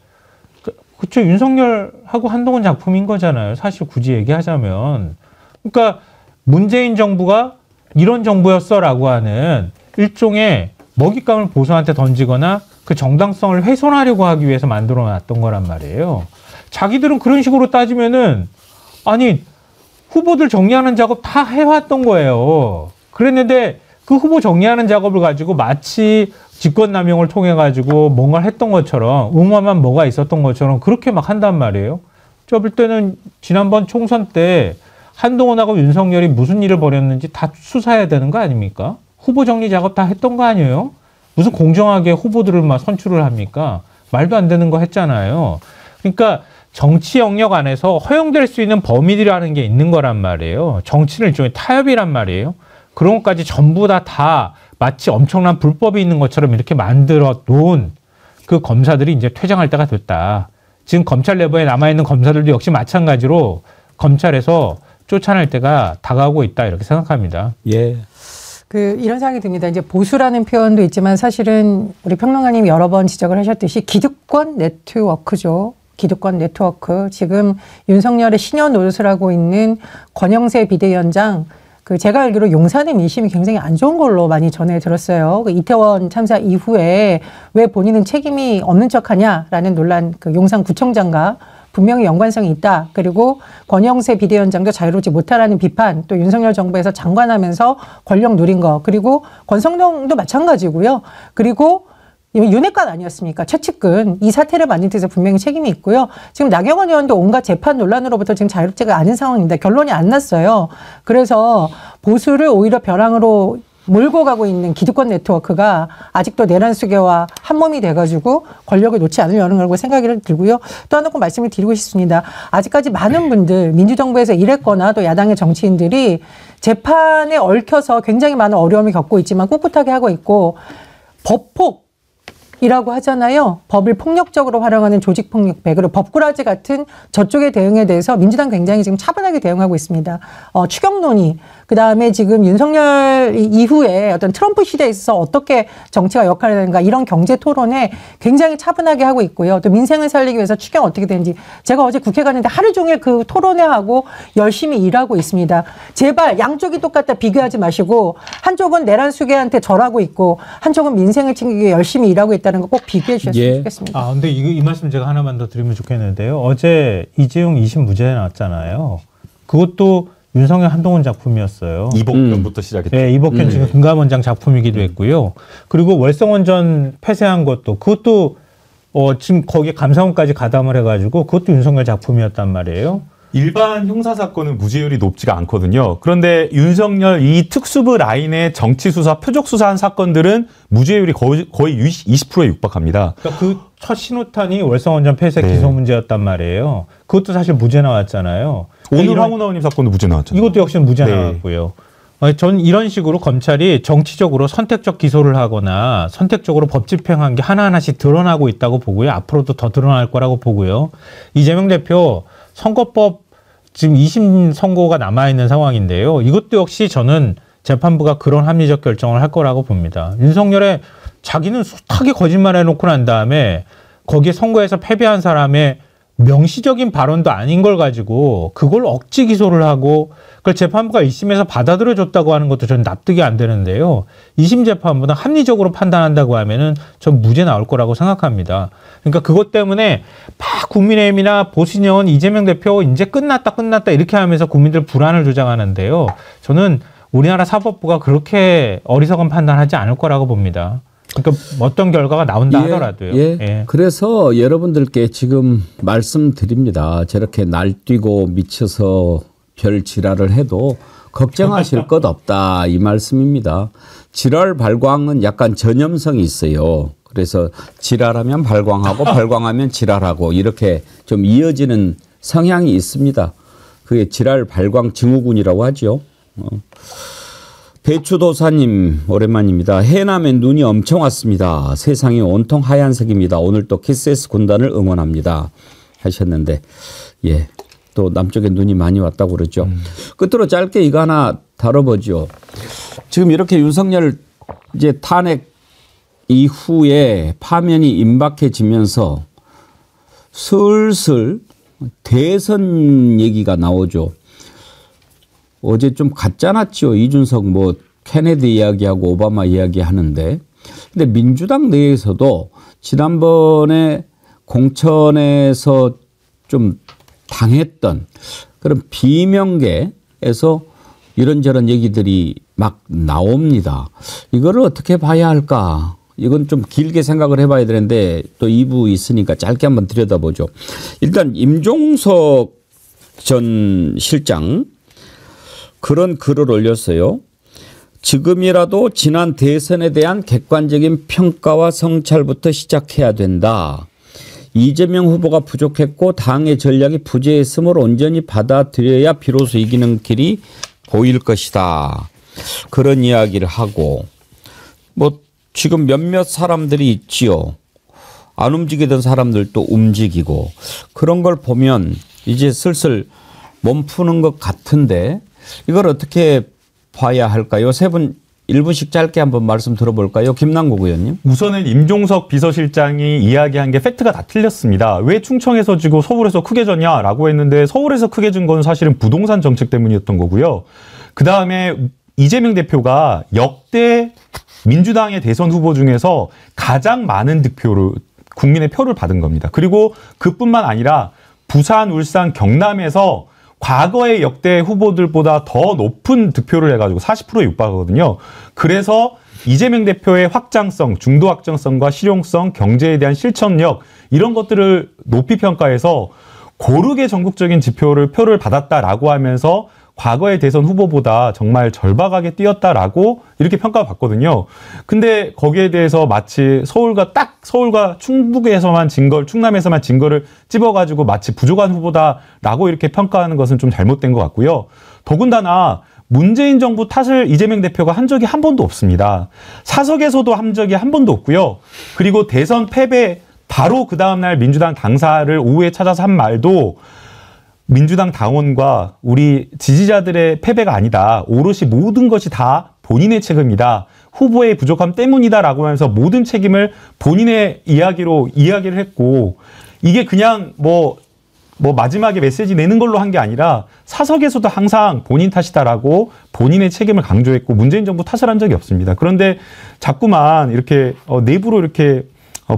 그쵸 윤석열하고 한동훈 작품인 거잖아요. 사실 굳이 얘기하자면. 그러니까 문재인 정부가 이런 정부였어라고 하는 일종의 먹잇감을 보수한테 던지거나 그 정당성을 훼손하려고 하기 위해서 만들어놨던 거란 말이에요. 자기들은 그런 식으로 따지면은 아니 후보들 정리하는 작업 다 해왔던 거예요. 그랬는데 그 후보 정리하는 작업을 가지고 마치 직권남용을 통해 가지고 뭔가를 했던 것처럼 음모만 뭐가 있었던 것처럼 그렇게 막 한단 말이에요. 저 볼 때는 지난번 총선 때 한동훈하고 윤석열이 무슨 일을 벌였는지 다 수사해야 되는 거 아닙니까? 후보 정리 작업 다 했던 거 아니에요? 무슨 공정하게 후보들을 막 선출을 합니까? 말도 안 되는 거 했잖아요. 그러니까 정치 영역 안에서 허용될 수 있는 범위라는 게 있는 거란 말이에요. 정치는 일종의 타협이란 말이에요. 그런 것까지 전부 다 마치 엄청난 불법이 있는 것처럼 이렇게 만들어 놓은 그 검사들이 이제 퇴장할 때가 됐다. 지금 검찰 내부에 남아있는 검사들도 역시 마찬가지로 검찰에서 쫓아낼 때가 다가오고 있다 이렇게 생각합니다. 예. 이런 생각이 듭니다. 이제 보수라는 표현도 있지만 사실은 우리 평론가님이 여러 번 지적을 하셨듯이 기득권 네트워크죠. 기득권 네트워크. 지금 윤석열의 신여 노릇을 하고 있는 권영세 비대위원장, 제가 알기로 용산의 민심이 굉장히 안 좋은 걸로 많이 전해 들었어요. 이태원 참사 이후에 왜 본인은 책임이 없는 척하냐라는 논란, 용산구청장과 분명히 연관성이 있다. 그리고 권영세 비대위원장도 자유롭지 못하라는 비판, 또 윤석열 정부에서 장관하면서 권력 누린 거, 그리고 권성동도 마찬가지고요. 그리고 윤핵관 아니었습니까? 최측근. 이 사태를 만든 데서 분명히 책임이 있고요. 지금 나경원 의원도 온갖 재판 논란으로부터 지금 자유롭지가 않은 상황입니다. 결론이 안 났어요. 그래서 보수를 오히려 벼랑으로 몰고 가고 있는 기득권 네트워크가 아직도 내란 수계와 한몸이 돼가지고 권력을 놓지 않으려는 거라고 생각이 들고요. 또 하나 꼭 말씀을 드리고 싶습니다. 아직까지 많은 분들, 민주정부에서 일했거나 또 야당의 정치인들이 재판에 얽혀서 굉장히 많은 어려움을 겪고 있지만 꿋꿋하게 하고 있고, 법폭 이라고 하잖아요. 법을 폭력적으로 활용하는 조직폭력배, 그리고 법꾸라지 같은 저쪽의 대응에 대해서 민주당 굉장히 지금 차분하게 대응하고 있습니다. 추경 논의, 그다음에 지금 윤석열 이후에 어떤 트럼프 시대에 있어서 어떻게 정치가 역할을 하는가, 이런 경제 토론에 굉장히 차분하게 하고 있고요. 또 민생을 살리기 위해서 추경 어떻게 되는지, 제가 어제 국회 갔는데 하루 종일 그 토론회하고 열심히 일하고 있습니다. 제발 양쪽이 똑같다 비교하지 마시고, 한쪽은 내란 수계한테 절하고 있고 한쪽은 민생을 챙기기 위해 열심히 일하고 있다는 거 꼭 비교해 주셨으면 좋겠습니다. 근데 이 말씀 제가 하나만 더 드리면 좋겠는데요. 어제 이재용 2심 무죄 나왔잖아요. 그것도 윤석열 한동훈 작품이었어요. 이복현부터 시작했죠. 네, 이복현 지금 금감원장 작품이기도 했고요. 그리고 월성원전 폐쇄한 그것도 지금 거기에 감사원까지 가담을 해가지고 그것도 윤석열 작품이었단 말이에요. 일반 형사사건은 무죄율이 높지가 않거든요. 그런데 윤석열 이 특수부 라인의 정치수사, 표적수사한 사건들은 무죄율이 거의 20%에 육박합니다. 그러니까 그 첫 신호탄이 월성원전 폐쇄 기소 문제였단 말이에요. 그것도 사실 무죄 나왔잖아요. 오늘 황운하 의원님 사건도 무죄 나왔잖아요. 이것도 역시 무죄 나왔고요. 전 이런 식으로 검찰이 정치적으로 선택적 기소를 하거나 선택적으로 법 집행한 게 하나하나씩 드러나고 있다고 보고요. 앞으로도 더 드러날 거라고 보고요. 이재명 대표 선거법 지금 2심 선고가 남아있는 상황인데요. 이것도 역시 저는 재판부가 그런 합리적 결정을 할 거라고 봅니다. 윤석열의 자기는 숱하게 거짓말해놓고 난 다음에 거기에 선거에서 패배한 사람의 명시적인 발언도 아닌 걸 가지고 그걸 억지 기소를 하고 그걸 재판부가 1심에서 받아들여줬다고 하는 것도 저는 납득이 안 되는데요. 2심 재판부는 합리적으로 판단한다고 하면은 전 무죄 나올 거라고 생각합니다. 그러니까 그것 때문에 막 국민의힘이나 보수진영은 이재명 대표 이제 끝났다 이렇게 하면서 국민들 불안을 조장하는데요. 저는 우리나라 사법부가 그렇게 어리석은 판단하지 않을 거라고 봅니다. 그러니까 어떤 결과가 나온다 하더라도요. 예. 그래서 여러분들께 지금 말씀드립니다. 저렇게 날뛰고 미쳐서 별 지랄을 해도 걱정하실 것 없다 이 말씀입니다. 지랄 발광은 약간 전염성이 있어요. 그래서 지랄하면 발광하고 발광하면 지랄하고 이렇게 좀 이어지는 성향이 있습니다. 그게 지랄 발광 증후군이라고 하죠. 배추도사님 오랜만입니다. 해남에 눈이 엄청 왔습니다. 세상이 온통 하얀색입니다. 오늘 또 키스에스 군단을 응원합니다 하셨는데, 예, 또 남쪽에 눈이 많이 왔다고 그러죠. 끝으로 짧게 이거 하나 다뤄보죠. 지금 이렇게 윤석열 이제 탄핵 이후에 파면이 임박해지면서 슬슬 대선 얘기가 나오죠. 어제 좀 갔잖았죠. 이준석 뭐 케네디 이야기하고 오바마 이야기 하는데. 근데 민주당 내에서도 지난번에 공천에서 좀 당했던 그런 비명계에서 이런저런 얘기들이 막 나옵니다. 이거를 어떻게 봐야 할까? 이건 좀 길게 생각을 해봐야 되는데 또 2부 있으니까 짧게 한번 들여다보죠. 일단 임종석 전 실장 그런 글을 올렸어요. 지금이라도 지난 대선에 대한 객관적인 평가와 성찰부터 시작해야 된다. 이재명 후보가 부족했고 당의 전략이 부재했음을 온전히 받아들여야 비로소 이기는 길이 보일 것이다. 그런 이야기를 하고 뭐 지금 몇몇 사람들이 있지요. 안 움직이던 사람들도 움직이고 그런 걸 보면 이제 슬슬 몸 푸는 것 같은데 이걸 어떻게 봐야 할까요? 세 분 1분씩 짧게 한번 말씀 들어볼까요? 김남국 의원님. 우선은 임종석 비서실장이 이야기한 게 팩트가 다 틀렸습니다. 왜 충청에서 지고 서울에서 크게 졌냐라고 했는데 서울에서 크게 진 건 사실은 부동산 정책 때문이었던 거고요. 그다음에 이재명 대표가 역대 민주당의 대선 후보 중에서 가장 많은 득표를 국민의 표를 받은 겁니다. 그리고 그뿐만 아니라 부산, 울산, 경남에서 과거의 역대 후보들보다 더 높은 득표를 해가지고 40%에 육박하거든요. 그래서 이재명 대표의 확장성, 중도 확장성과 실용성, 경제에 대한 실천력 이런 것들을 높이 평가해서 고르게 전국적인 표를 받았다라고 하면서 과거의 대선 후보보다 정말 절박하게 뛰었다라고 이렇게 평가받거든요. 근데 거기에 대해서 마치 서울과 충북에서만 진 걸, 충남에서만 진 거를 찝어가지고 마치 부족한 후보다라고 이렇게 평가하는 것은 좀 잘못된 것 같고요. 더군다나 문재인 정부 탓을 이재명 대표가 한 적이 한 번도 없습니다. 사석에서도 한 적이 한 번도 없고요. 그리고 대선 패배 바로 그 다음날 민주당 당사를 오후에 찾아서 한 말도 민주당 당원과 우리 지지자들의 패배가 아니다. 오롯이 모든 것이 다 본인의 책임이다. 후보의 부족함 때문이다라고 하면서 모든 책임을 본인의 이야기를 했고 이게 그냥 뭐 마지막에 메시지 내는 걸로 한 게 아니라 사석에서도 항상 본인 탓이다라고 본인의 책임을 강조했고 문재인 정부 탓을 한 적이 없습니다. 그런데 자꾸만 이렇게 내부로 이렇게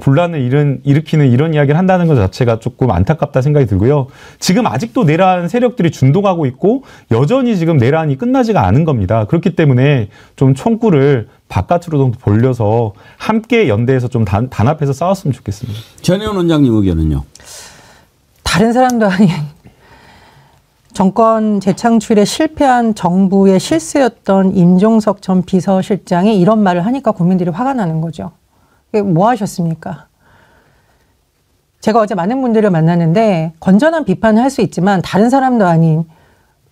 분란을 일으키는 이런 이야기를 한다는 것 자체가 조금 안타깝다 생각이 들고요. 지금 아직도 내란 세력들이 준동하고 있고 여전히 지금 내란이 끝나지가 않은 겁니다. 그렇기 때문에 좀 총구를 바깥으로 좀 돌려서 함께 연대해서 좀 단합해서 싸웠으면 좋겠습니다. 전혜원 원장님 의견은요? 다른 사람도 아닌 정권 재창출에 실패한 정부의 실세였던 임종석 전 비서실장이 이런 말을 하니까 국민들이 화가 나는 거죠. 뭐 하셨습니까? 제가 어제 많은 분들을 만났는데 건전한 비판을 할 수 있지만 다른 사람도 아닌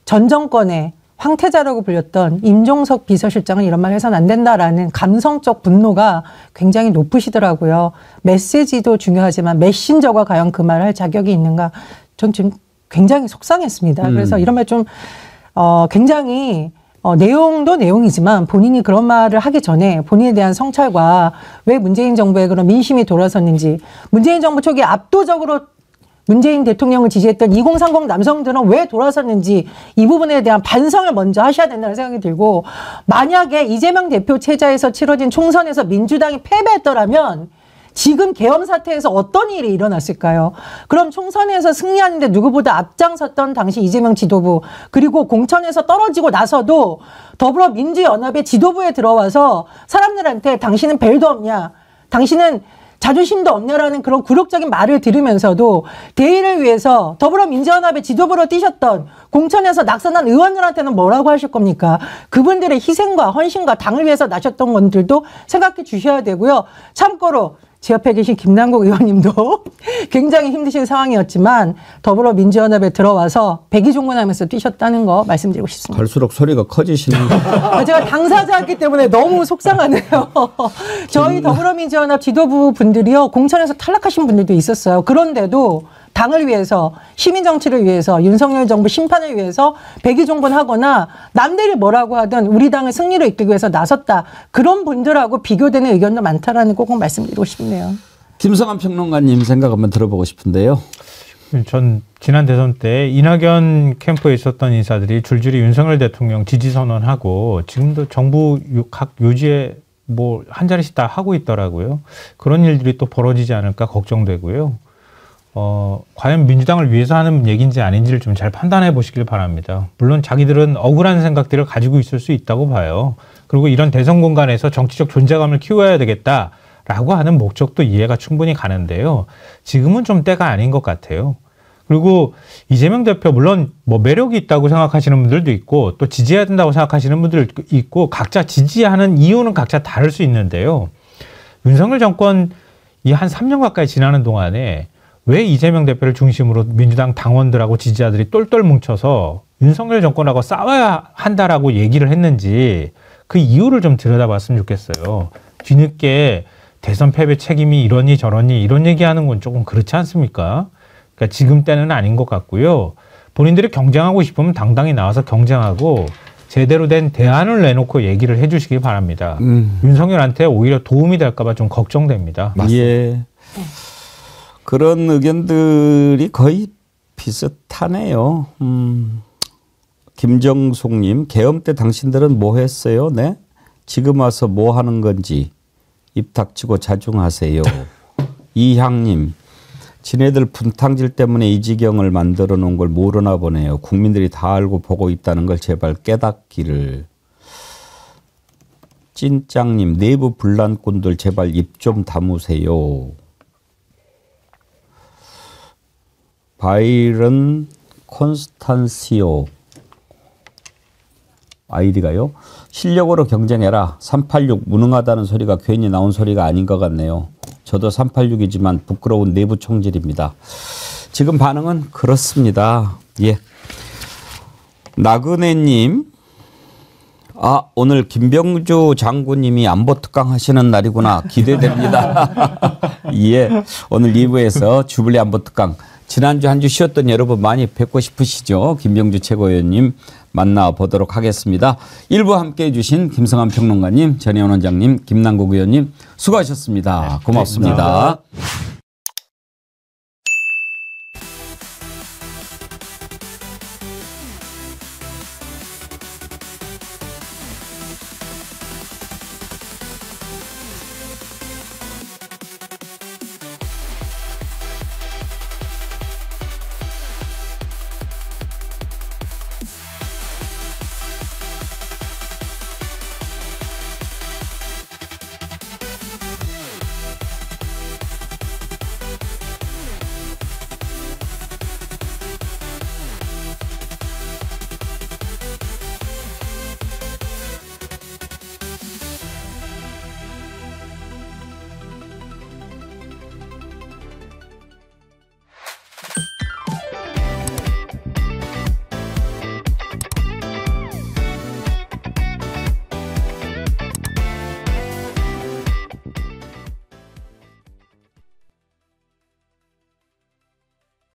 전 정권의 황태자라고 불렸던 임종석 비서실장은 이런 말 해서는 안 된다라는 감성적 분노가 굉장히 높으시더라고요. 메시지도 중요하지만 메신저가 과연 그 말을 할 자격이 있는가? 전 지금 굉장히 속상했습니다. 그래서 이런 말 좀 굉장히 내용도 내용이지만 본인이 그런 말을 하기 전에 본인에 대한 성찰과 왜 문재인 정부에 그런 민심이 돌아섰는지, 문재인 정부 초기에 압도적으로 문재인 대통령을 지지했던 2030 남성들은 왜 돌아섰는지 이 부분에 대한 반성을 먼저 하셔야 된다는 생각이 들고, 만약에 이재명 대표 체제에서 치러진 총선에서 민주당이 패배했더라면 지금 계엄 사태에서 어떤 일이 일어났을까요? 그럼 총선에서 승리하는데 누구보다 앞장섰던 당시 이재명 지도부, 그리고 공천에서 떨어지고 나서도 더불어민주연합의 지도부에 들어와서 사람들한테 당신은 벨도 없냐, 당신은 자존심도 없냐라는 그런 굴욕적인 말을 들으면서도 대의를 위해서 더불어민주연합의 지도부로 뛰셨던 공천에서 낙선한 의원들한테는 뭐라고 하실 겁니까? 그분들의 희생과 헌신과 당을 위해서 나셨던 분들도 생각해 주셔야 되고요. 참고로 제 옆에 계신 김남국 의원님도 굉장히 힘드신 상황이었지만 더불어민주연합에 들어와서 백의종군하면서 뛰셨다는 거 말씀드리고 싶습니다. 갈수록 소리가 커지시는 제가 당사자였기 때문에 너무 속상하네요. 저희 더불어민주연합 지도부 분들이요, 공천에서 탈락하신 분들도 있었어요. 그런데도 당을 위해서, 시민정치를 위해서, 윤석열 정부 심판을 위해서 백의종군하거나 남들이 뭐라고 하든 우리 당을 승리로 이끌기 위해서 나섰다. 그런 분들하고 비교되는 의견도 많다라는 거 꼭 말씀드리고 싶네요. 김성환 평론가님 생각 한번 들어보고 싶은데요. 전 지난 대선 때 이낙연 캠프에 있었던 인사들이 줄줄이 윤석열 대통령 지지 선언하고 지금도 정부 각 요지에 뭐 한 자리씩 다 하고 있더라고요. 그런 일들이 또 벌어지지 않을까 걱정되고요. 과연 민주당을 위해서 하는 얘기인지 아닌지를 좀 잘 판단해 보시길 바랍니다. 물론 자기들은 억울한 생각들을 가지고 있을 수 있다고 봐요. 그리고 이런 대선 공간에서 정치적 존재감을 키워야 되겠다라고 하는 목적도 이해가 충분히 가는데요. 지금은 좀 때가 아닌 것 같아요. 그리고 이재명 대표 물론 뭐 매력이 있다고 생각하시는 분들도 있고 또 지지해야 된다고 생각하시는 분들도 있고 각자 지지하는 이유는 각자 다를 수 있는데요. 윤석열 정권 이 한 3년 가까이 지나는 동안에 왜 이재명 대표를 중심으로 민주당 당원들하고 지지자들이 똘똘 뭉쳐서 윤석열 정권하고 싸워야 한다라고 얘기를 했는지 그 이유를 좀 들여다봤으면 좋겠어요. 뒤늦게 대선 패배 책임이 이러니 저러니 이런 얘기하는 건 조금 그렇지 않습니까? 그러니까 지금 때는 아닌 것 같고요. 본인들이 경쟁하고 싶으면 당당히 나와서 경쟁하고 제대로 된 대안을 내놓고 얘기를 해 주시기 바랍니다. 윤석열한테 오히려 도움이 될까 봐 좀 걱정됩니다. 예. 그런 의견들이 거의 비슷하네요. 김정숙님, 계엄 때 당신들은 뭐 했어요? 네? 지금 와서 뭐 하는 건지 입 닥치고 자중하세요. 이향님, 지네들 분탕질 때문에 이 지경을 만들어 놓은 걸 모르나 보네요. 국민들이 다 알고 보고 있다는 걸 제발 깨닫기를. 찐짱님, 내부 분란꾼들 제발 입 좀 다무세요. 바이런 콘스탄시오 아이디가요. 실력으로 경쟁해라. 386 무능하다는 소리가 괜히 나온 소리가 아닌 것 같네요. 저도 386이지만 부끄러운 내부 총질입니다. 지금 반응은 그렇습니다. 예. 나그네님, 오늘 김병주 장군님이 안보특강 하시는 날이구나. 기대됩니다. 예. 오늘 2부에서 주블리 안보특강. 지난주 한 주 쉬었던 여러분 많이 뵙고 싶으시죠? 김병주 최고위원님 만나보도록 하겠습니다. 1부 함께해 주신 김성환 평론가님, 전혜원 원장님, 김남국 의원님 수고하셨습니다. 고맙습니다.